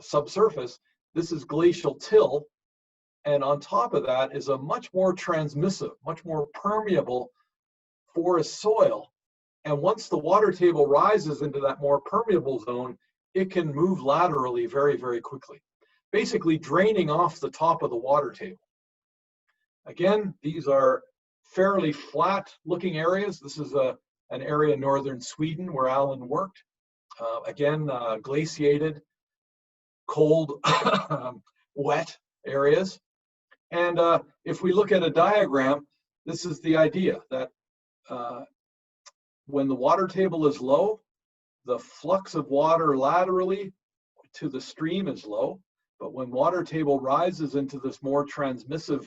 subsurface, this is glacial till. And on top of that is a much more transmissive, much more permeable forest soil. And once the water table rises into that more permeable zone, it can move laterally very, very quickly, basically draining off the top of the water table. Again, these are fairly flat looking areas. This is an area in northern Sweden where Alan worked. Again, glaciated, cold, wet areas. And if we look at a diagram, this is the idea that when the water table is low, the flux of water laterally to the stream is low. But when water table rises into this more transmissive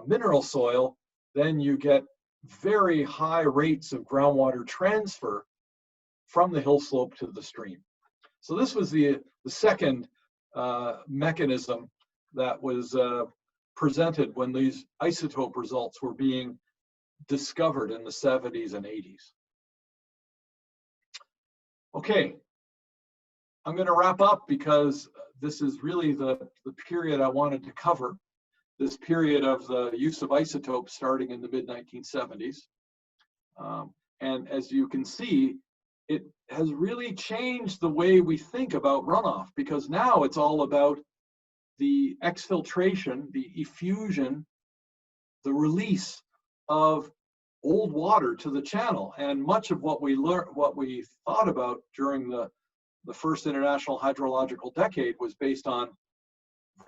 mineral soil, then you get very high rates of groundwater transfer from the hill slope to the stream. So this was the second mechanism that was presented when these isotope results were being discovered in the 70s and 80s. Okay, I'm going to wrap up because this is really the period I wanted to cover, this period of the use of isotopes starting in the mid-1970s. And as you can see, it has really changed the way we think about runoff, because now it's all about the exfiltration, the effusion, the release of old water to the channel. And much of what we learned, what we thought about during the first international hydrological decade was based on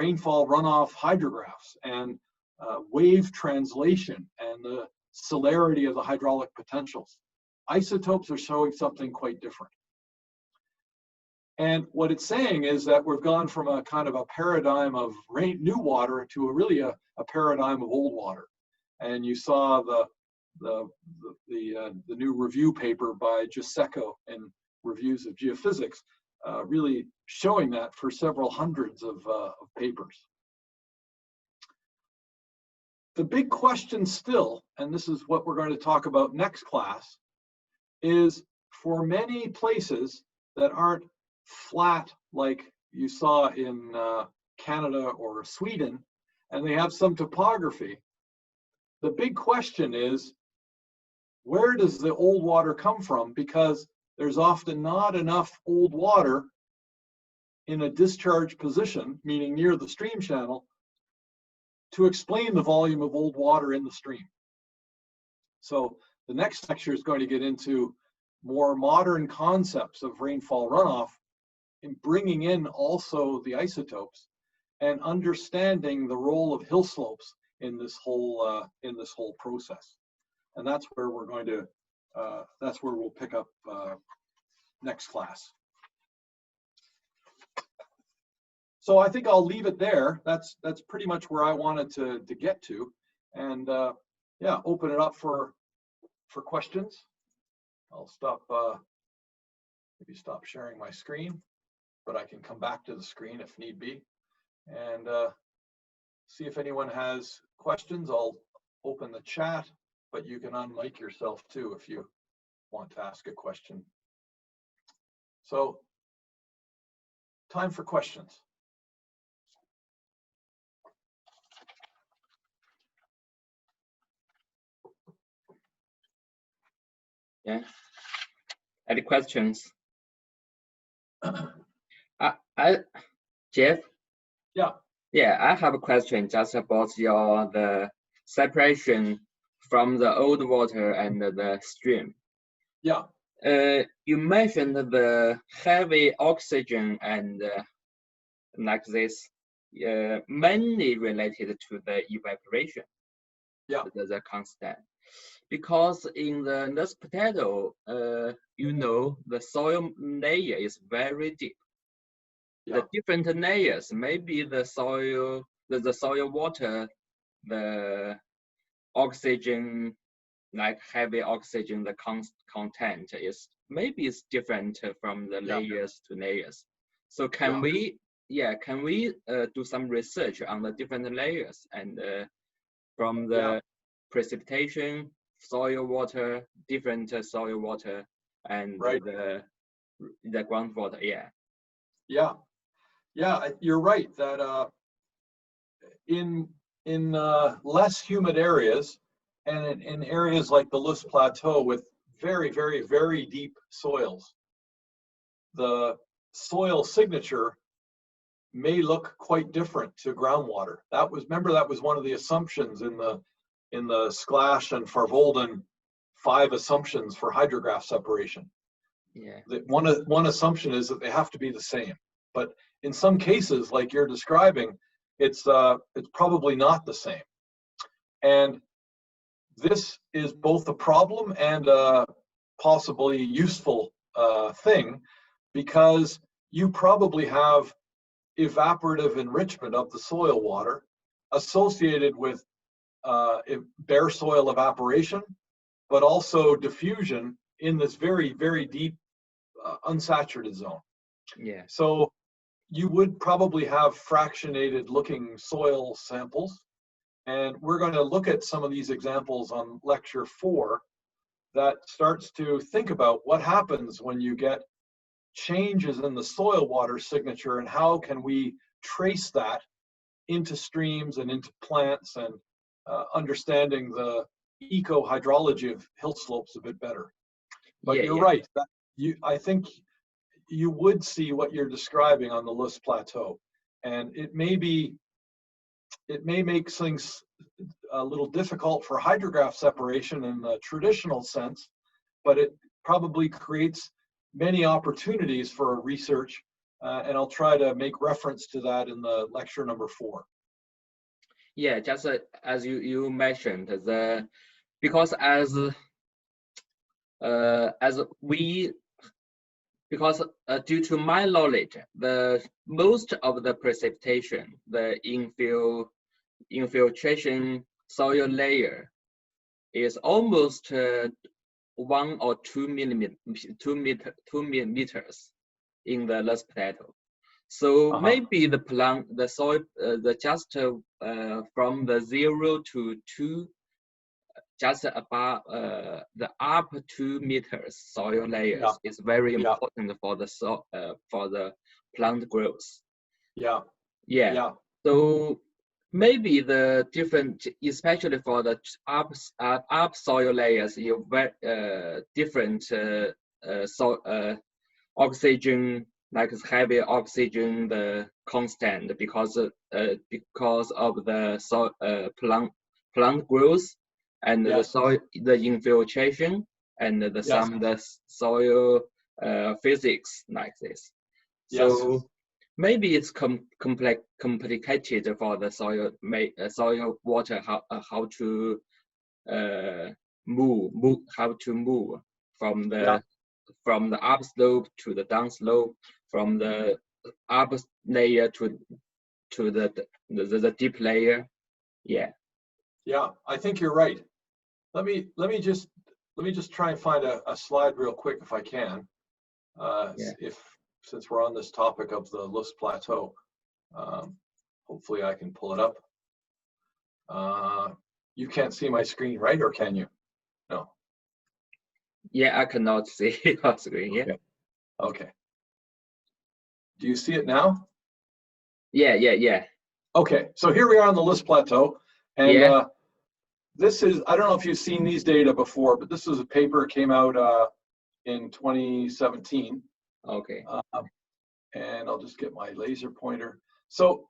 rainfall runoff hydrographs and wave translation and the celerity of the hydraulic potentials. Isotopes are showing something quite different. And what it's saying is that we've gone from a kind of a paradigm of new water to really a paradigm of old water. And you saw the new review paper by Giuseco in Reviews of Geophysics, really showing that for several hundreds of papers. The big question still, and this is what we're going to talk about next class, is for many places that aren't flat like you saw in Canada or Sweden, and they have some topography, the big question is, where does the old water come from? Because there's often not enough old water in a discharge position, meaning near the stream channel, to explain the volume of old water in the stream. So the next lecture is going to get into more modern concepts of rainfall runoff, in bringing in also the isotopes and understanding the role of hill slopes in this whole process. And that's where we're going to that's where we'll pick up next class. So I think I'll leave it there. That's pretty much where I wanted to get to, and yeah, open it up for questions. I'll stop maybe stop sharing my screen, but I can come back to the screen if need be, and see if anyone has questions. I'll open the chat, but you can unmic yourself too if you want to ask a question. So, time for questions. Yeah. Any questions? Jeff? Yeah. Yeah, I have a question just about the separation from the old water and the stream. Yeah. You mentioned the heavy oxygen and like this, mainly related to the evaporation. Yeah. The constant. Because in the Lush Plateau, you know, the soil layer is very deep. Yeah. The different layers, maybe the soil water, the oxygen, like heavy oxygen, the content is maybe it's different from the layers to layers. So can we do some research on the different layers and from the precipitation, soil water, different soil water, and the groundwater? Yeah, you're right that in less humid areas and in areas like the Lush Plateau with very, very, very deep soils, the soil signature may look quite different to groundwater. Remember that was one of the assumptions in the Sklash and Farvolden 5 assumptions for hydrograph separation. Yeah. One assumption is that they have to be the same, but in some cases, like you're describing, it's probably not the same. And this is both a problem and a possibly useful thing, because you probably have evaporative enrichment of the soil water associated with bare soil evaporation, but also diffusion in this very, very deep unsaturated zone. Yeah. So you would probably have fractionated looking soil samples. And we're going to look at some of these examples on lecture 4 that starts to think about what happens when you get changes in the soil water signature and how can we trace that into streams and into plants, and understanding the eco-hydrology of hill slopes a bit better. But you're right. I think you would see what you're describing on the Lush Plateau, and it may make things a little difficult for hydrograph separation in the traditional sense, but it probably creates many opportunities for research, and I'll try to make reference to that in the lecture number 4. Yeah, just as you mentioned, because due to my knowledge, the most of the precipitation, the infiltration soil layer is almost 1 or 2 millimeters in the Lush Plateau. So maybe the soil, from the 0 to 2, just above the upper 2 meters soil layers is very important for the plant growth. Yeah. So maybe the different, especially for the up soil layers, you different oxygen, like heavy oxygen, the constant because of the plant growth and the soil, the infiltration and the soil physics like this. So maybe it's complicated for the soil water how to move from the upslope to the downslope, from the upper layer to the deep layer. Yeah, I think you're right. Let me just try and find a slide real quick if I can. Since we're on this topic of the Lush Plateau, hopefully I can pull it up. You can't see my screen, right? Or can you? No. Yeah, I cannot see your screen. Yeah. Okay. Do you see it now? Yeah. Okay, so here we are on the Lush Plateau, and this is, I don't know if you've seen these data before, but this is a paper that came out in 2017. Okay. And I'll just get my laser pointer. So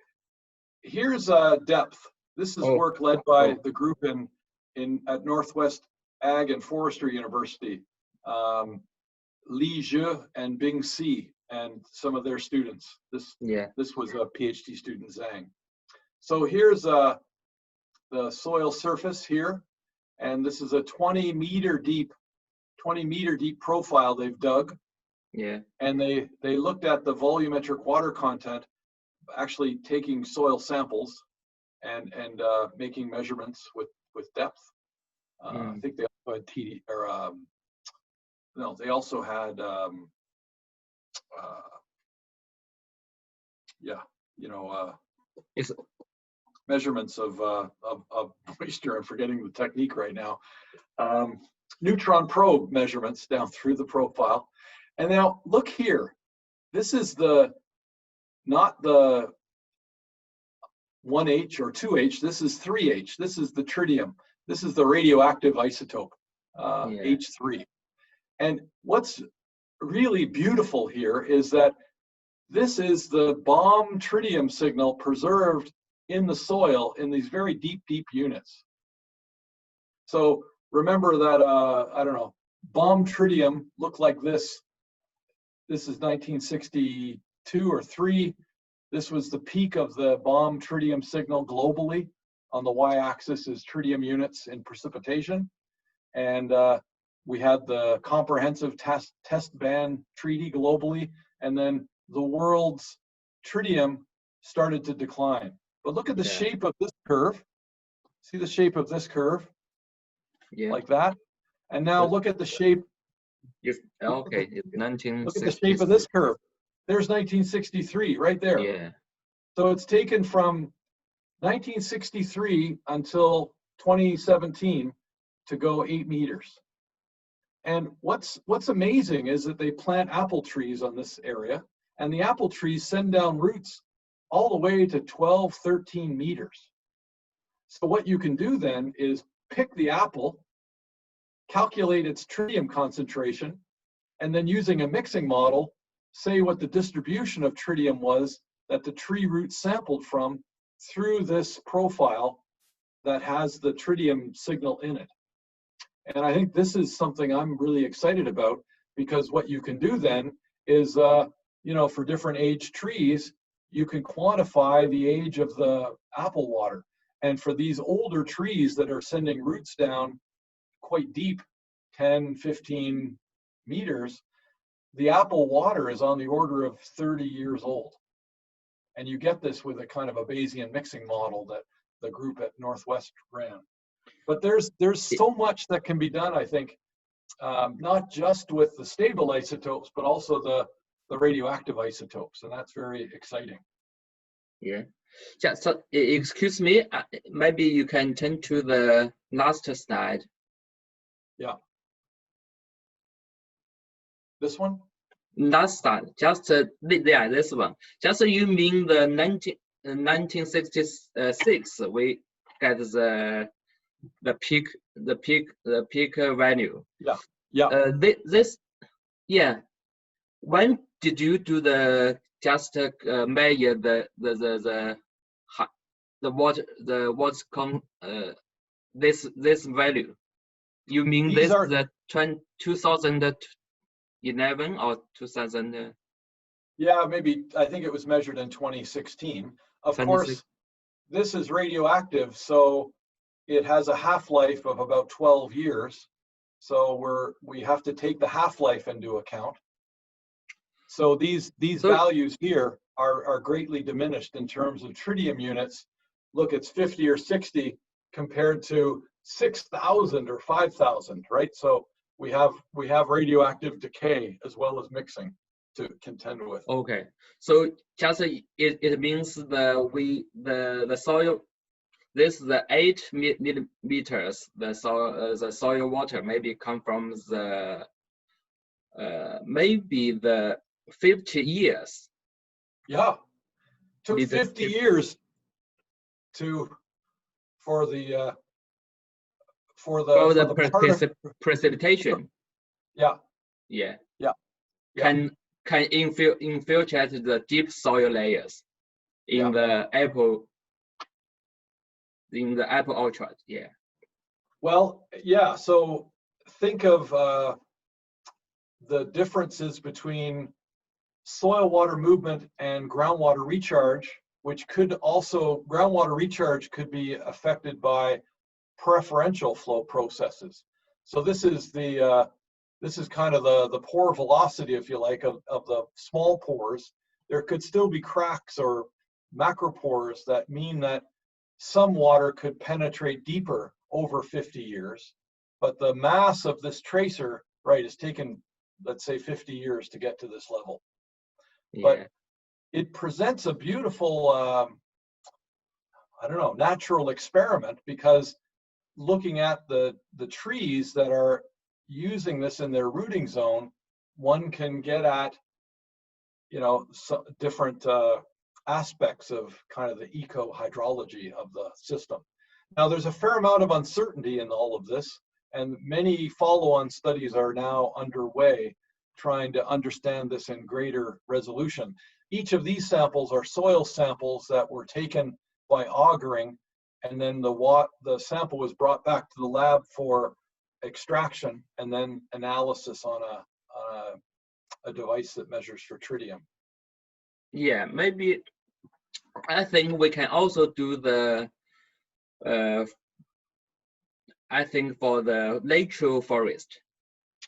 here's depth. This is work led by the group at Northwest Ag and Forestry University, Li Zhe and Bing Si, and some of their students. This was a PhD student, Zhang. So here's the soil surface here, and this is a 20 meter deep profile they've dug. Yeah. And they looked at the volumetric water content, actually taking soil samples and making measurements with depth. I think they also had they also had measurements of moisture. I'm forgetting the technique right now. Neutron probe measurements down through the profile. And now look here. This is not the 1H or 2H. This is 3H. This is the tritium. This is the radioactive isotope, H3. And what's really beautiful here is that this is the bomb tritium signal preserved in the soil in these very deep units. So remember that, I don't know, bomb tritium looked like this. This is 1962 or 3. This was the peak of the bomb tritium signal globally. On the y-axis is tritium units in precipitation. And we had the comprehensive test ban treaty globally. And then the world's tritium started to decline. But look at the shape of this curve. See the shape of this curve? Like that. And now look at the shape. Okay, it's 1963. Look at the shape of this curve. There's 1963 right there. Yeah. So it's taken from 1963 until 2017 to go 8 meters. And what's amazing is that they plant apple trees on this area, and the apple trees send down roots all the way to 12, 13 meters. So what you can do then is pick the apple, calculate its tritium concentration, and then using a mixing model, say what the distribution of tritium was that the tree root sampled from through this profile that has the tritium signal in it. And I think this is something I'm really excited about, because what you can do then is, for different age trees, you can quantify the age of the apple water. And for these older trees that are sending roots down quite deep, 10, 15 meters, the apple water is on the order of 30 years old. And you get this with a kind of a Bayesian mixing model that the group at Northwest ran. But there's so much that can be done, I think, not just with the stable isotopes, but also the radioactive isotopes, and that's very exciting. Yeah. Yeah, so excuse me, maybe you can turn to the last slide. Yeah. This one? Last slide, just yeah, this one. Just you mean the 1966 we get the peak value. Yeah. Yeah. This yeah. When did you do the just measure the water this value? You mean These this are the 2011 or 2000? Yeah, maybe. I think it was measured in 2016. Of 26? course, this is radioactive, so it has a half-life of about 12 years. So we have to take the half-life into account. So these values here are greatly diminished in terms of tritium units. Look, it's 50 or 60 compared to 6,000 or 5,000, right? So we have radioactive decay as well as mixing to contend with. Okay, so just it means the soil, this the 8 millimeters the soil water maybe come from the maybe the 50 years. Yeah, took 50 years for the precipitation. Yeah. Yeah. Yeah. Can infiltrate the deep soil layers in the apple orchard. Yeah. Well, yeah. So think of the differences between soil water movement and groundwater recharge, which could also, groundwater recharge could be affected by preferential flow processes. So this is kind of the pore velocity, if you like, of the small pores. There could still be cracks or macropores that mean that some water could penetrate deeper over 50 years, but the mass of this tracer, right, is taken, let's say, 50 years to get to this level. Yeah. But it presents a beautiful, I don't know, natural experiment, because looking at the trees that are using this in their rooting zone, one can get at, different aspects of kind of the eco-hydrology of the system. Now, there's a fair amount of uncertainty in all of this, and many follow-on studies are now underway trying to understand this in greater resolution. Each of these samples are soil samples that were taken by augering, and then the sample was brought back to the lab for extraction and then analysis on a device that measures for tritium. Yeah, maybe I think we can also do the I think for the natural forest.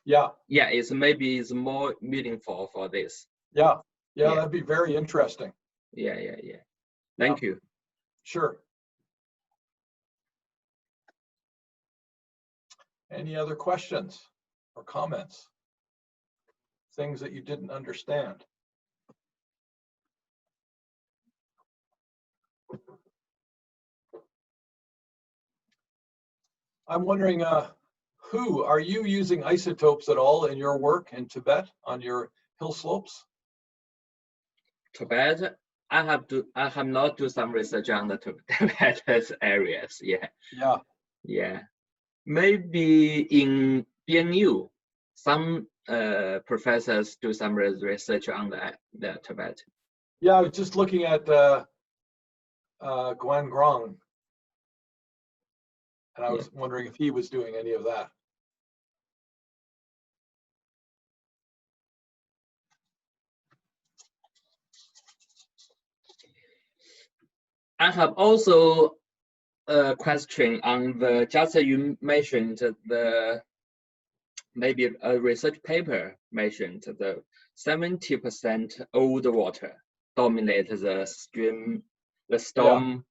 Yeah. Yeah, it's more meaningful for this. Yeah, that'd be very interesting. Yeah. Thank you. Sure. Any other questions or comments? Things that you didn't understand? I'm wondering, who are you using isotopes at all in your work in Tibet on your hill slopes? Tibet, I have not do some research on the Tibet areas. Yeah. Maybe in BNU, some professors do some research on the Tibet. Yeah, I was just looking at Guan Grong, and I was wondering if he was doing any of that. I have also question on the, just you mentioned the, maybe a research paper mentioned the 70% old water dominate the stream, the storm,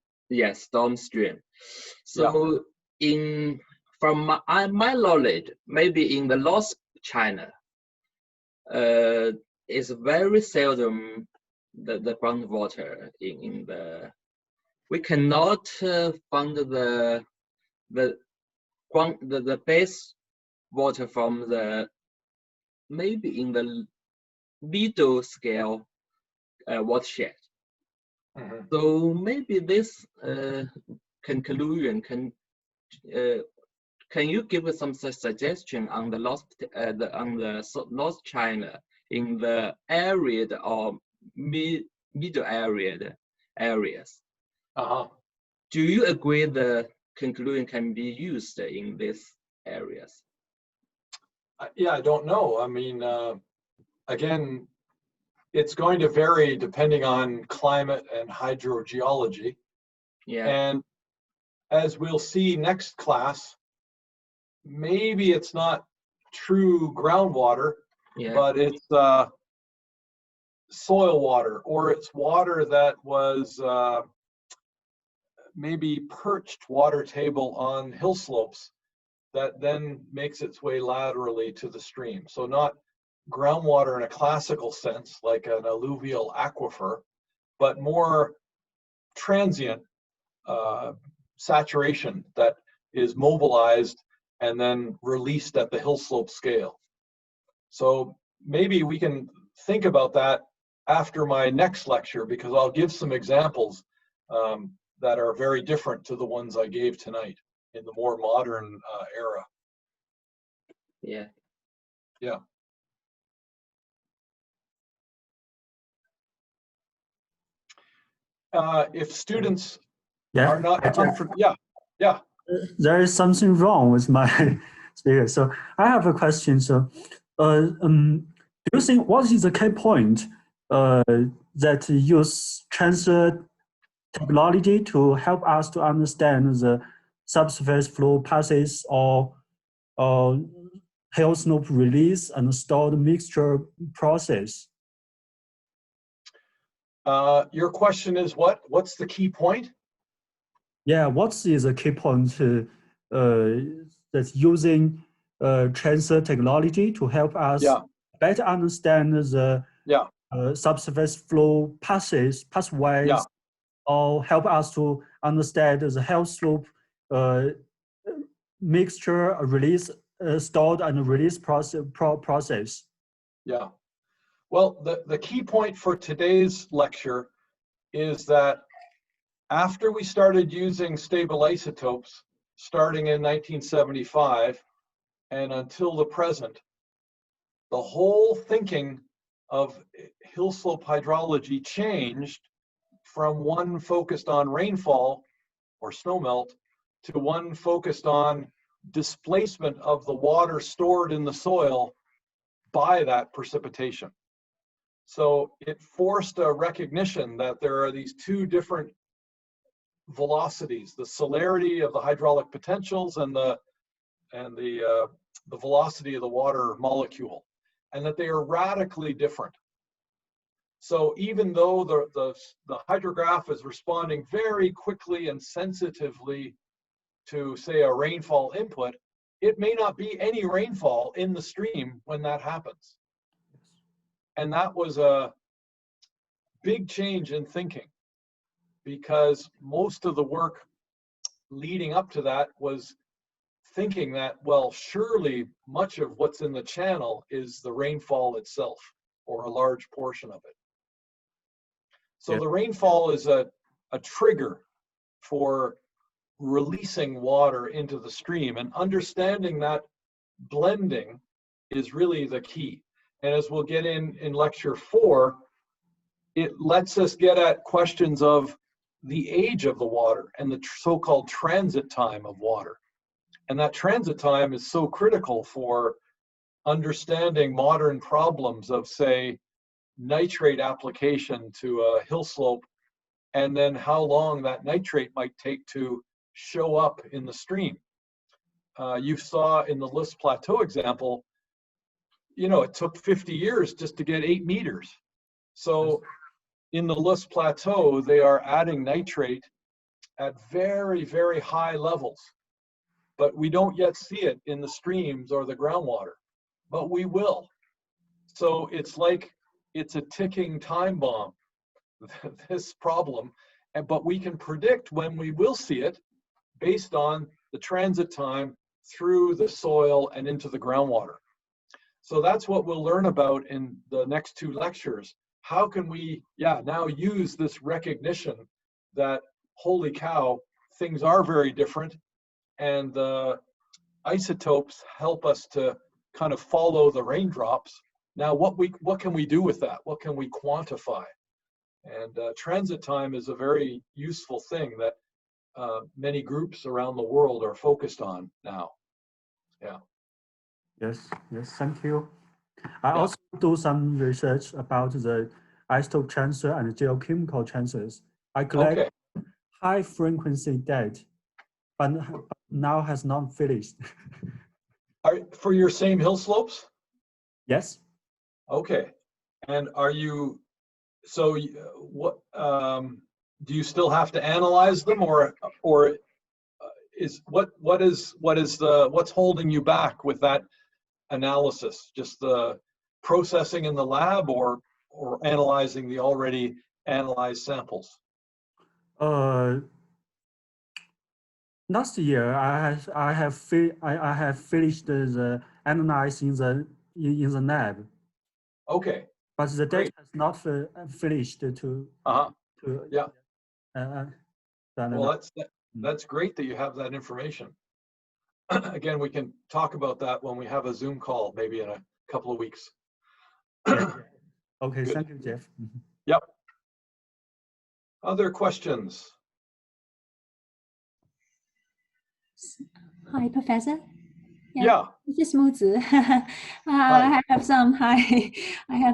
storm stream. So from my knowledge, maybe in the North China, it's very seldom the groundwater in the, we cannot find the base water from the, maybe in the middle scale watershed. So maybe this conclusion can you give us some suggestion on the North China in the arid or middle areas? Do you agree the conclusion can be used in these areas? Yeah, I don't know. I mean, again, it's going to vary depending on climate and hydrogeology. Yeah. And as we'll see next class, maybe it's not true groundwater, but it's soil water, or it's water that was maybe perched water table on hill slopes that then makes its way laterally to the stream. So not groundwater in a classical sense, like an alluvial aquifer, but more transient saturation that is mobilized and then released at the hill slope scale. So maybe we can think about that after my next lecture, because I'll give some examples that are very different to the ones I gave tonight in the more modern era. Yeah. Yeah. If students are not there is something wrong with my speaker. So I have a question. So do you think what is the key point that use transfer technology to help us to understand the subsurface flow passes or hill slope release and stored mixture process? Your question is what? What's the key point? Yeah, what is the key point that's using transfer technology to help us better understand the subsurface flow pathways, or help us to understand the hill slope mixture release, stored and release process. Yeah. Well, the key point for today's lecture is that after we started using stable isotopes, starting in 1975 and until the present, the whole thinking of hill slope hydrology changed from one focused on rainfall or snowmelt to one focused on displacement of the water stored in the soil by that precipitation. So it forced a recognition that there are these two different velocities, the celerity of the hydraulic potentials and the velocity of the water molecule, and that they are radically different. So even though the hydrograph is responding very quickly and sensitively to, say, a rainfall input, it may not be any rainfall in the stream when that happens. And that was a big change in thinking, because most of the work leading up to that was thinking that, well, surely much of what's in the channel is the rainfall itself, or a large portion of it. So the rainfall is a trigger for releasing water into the stream, and understanding that blending is really the key. And as we'll get in lecture 4, it lets us get at questions of the age of the water and the so-called transit time of water. And that transit time is so critical for understanding modern problems of, say, nitrate application to a hill slope, and then how long that nitrate might take to show up in the stream. You saw in the Lush Plateau example, you know, it took 50 years just to get 8 meters. So in the Lush Plateau, they are adding nitrate at very, very high levels, but we don't yet see it in the streams or the groundwater, but we will. So it's like it's a ticking time bomb, this problem, but we can predict when we will see it based on the transit time through the soil and into the groundwater. So that's what we'll learn about in the next 2 lectures. How can we, now use this recognition that, holy cow, things are very different, and the isotopes help us to kind of follow the raindrops. Now, what can we do with that? What can we quantify? And transit time is a very useful thing that many groups around the world are focused on now. Yeah. Yes, thank you. I also do some research about the isotope transfer and geochemical transfers. I collect high frequency data, but now has not finished. For your same hill slopes? Yes. Okay. And are you, so what, do you still have to analyze them, or is what's holding you back with that analysis? Just the processing in the lab, or analyzing the already analyzed samples? Last year I have finished the analyzing in the lab. Okay. But the data has not finished to. Well, that's great that you have that information. Again, we can talk about that when we have a Zoom call, maybe in a couple of weeks. Okay, thank you, Jeff. Yep. Other questions? Hi, Professor. Yeah. This is Muzi. I have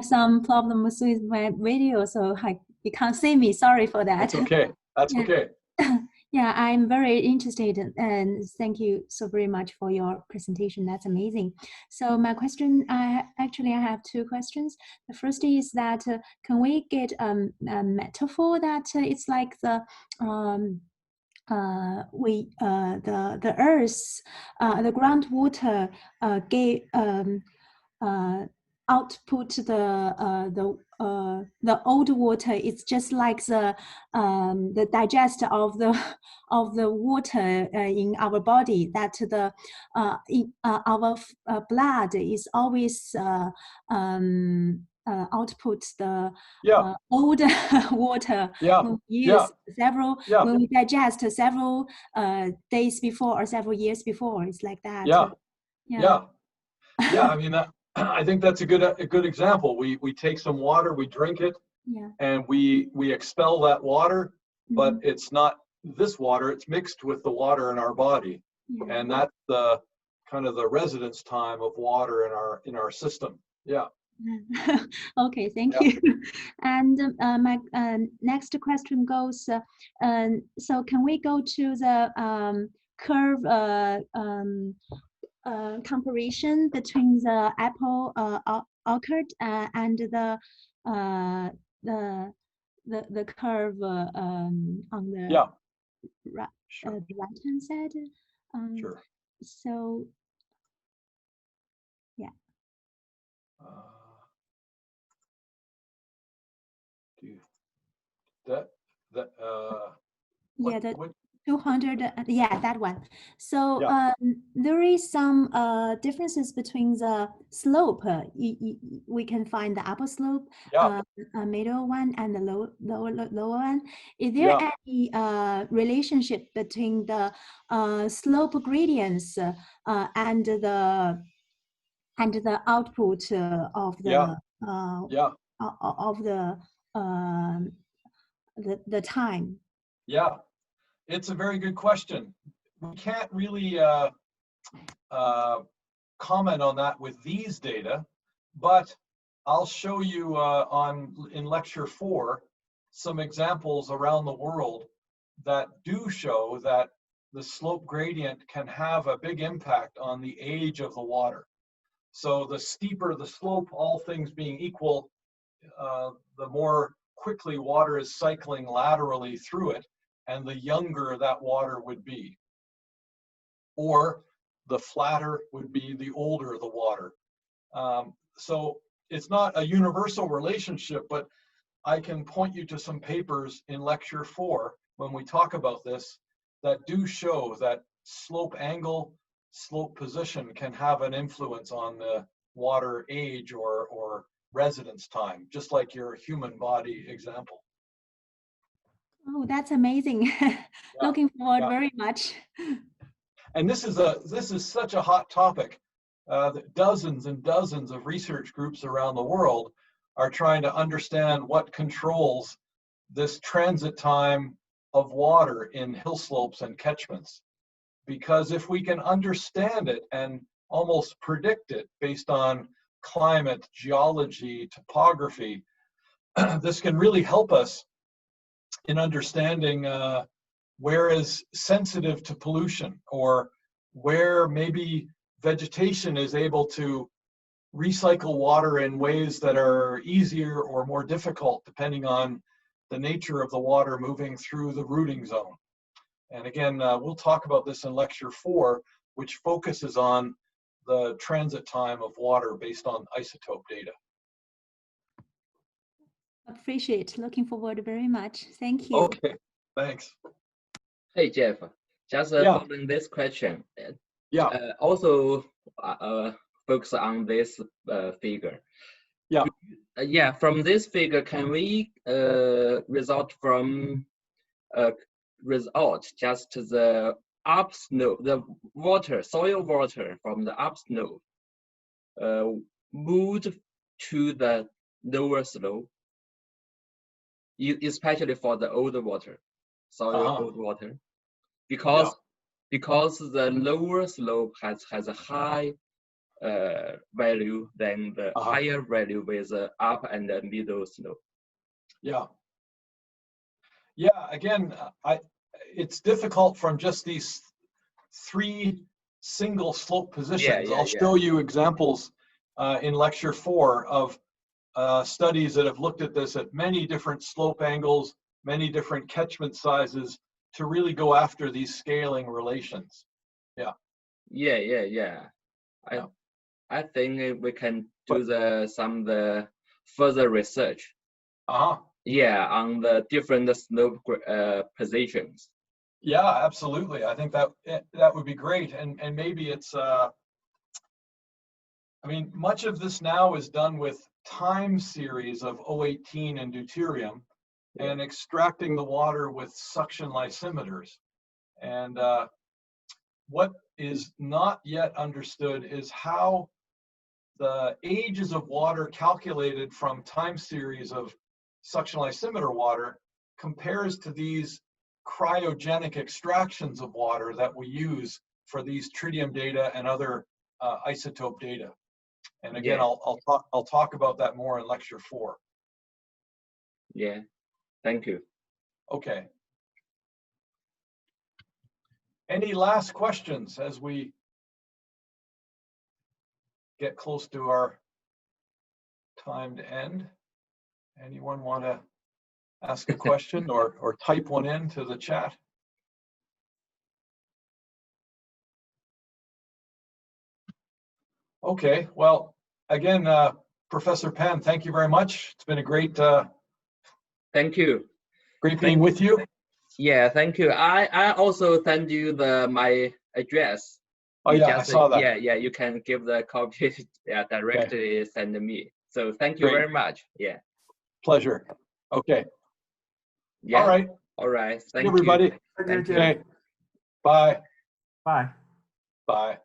some problems with my video, so you can't see me. Sorry for that. That's okay. That's okay. Yeah, I'm very interested, and thank you so very much for your presentation. That's amazing. So my question, I have 2 questions. The first is that can we get a metaphor that it's like the Earth, the groundwater output the old water. It's just like the digest of the water in our body. That the our blood is always output the old water when we use when we digest several days before or several years before. It's like that. Yeah. I mean, I think that's a good example. We take some water, we drink it, and we expel that water, but it's not this water. It's mixed with the water in our body, and that's the kind of the residence time of water in our system. Yeah. Okay, thank you. And my next question goes, so can we go to the curve comparison between the apple orchard and the curve on the right-hand side? Sure. So, yeah. Yeah, the 200, that one. So there is some differences between the slope. We can find the upper slope, middle one, and the lower one. Is there any relationship between the slope gradients and the output of the the time? Yeah. It's a very good question. We can't really comment on that with these data, but I'll show you in lecture 4 some examples around the world that do show that the slope gradient can have a big impact on the age of the water. So the steeper the slope, all things being equal, the more quickly water is cycling laterally through it, and the younger that water would be. Or the flatter would be the older the water. So it's not a universal relationship, but I can point you to some papers in lecture 4 when we talk about this that do show that slope angle, slope position can have an influence on the water age or residence time, just like your human body example. Oh, that's amazing. Looking forward very much. And this is such a hot topic that dozens and dozens of research groups around the world are trying to understand what controls this transit time of water in hill slopes and catchments. Because if we can understand it and almost predict it based on climate, geology, topography, this can really help us in understanding where is sensitive to pollution, or where maybe vegetation is able to recycle water in ways that are easier or more difficult depending on the nature of the water moving through the rooting zone. And again, we'll talk about this in lecture 4, which focuses on the transit time of water based on isotope data. Appreciate, looking forward very much. Thank you. Okay, thanks. Hey, Jeff, just following this question. Also focus on this figure. From this figure, can we result from just the up slope, the water, soil water from the up slope moved to the lower slope, especially for the older water, soil old water, because the lower slope has a high value than the higher value with the up and the middle slope. Again, it's difficult from just these 3 single slope positions. I'll show you examples in lecture 4 of studies that have looked at this at many different slope angles, many different catchment sizes, to really go after these scaling relations. I think we can do some further research. On the different slope positions. Absolutely. I think that would be great. And maybe it's I mean, much of this now is done with time series of O18 and deuterium and extracting the water with suction lysimeters. And what is not yet understood is how the ages of water calculated from time series of suction lysimeter water compares to these cryogenic extractions of water that we use for these tritium data and other isotope data. And again, I'll talk about that more in lecture 4. Thank you. Okay. Any last questions as we get close to our time to end? Anyone want to ask a question or type one into the chat? Okay, well, again, Professor Pan, thank you very much. It's been a great thank you. Great being with you. Thank you. I also send you my address. I saw that. You can give the copy directly send me. So thank you very much. Pleasure. Okay. All right. Thank you, everybody. Thank you. Okay. Bye. Bye. Bye.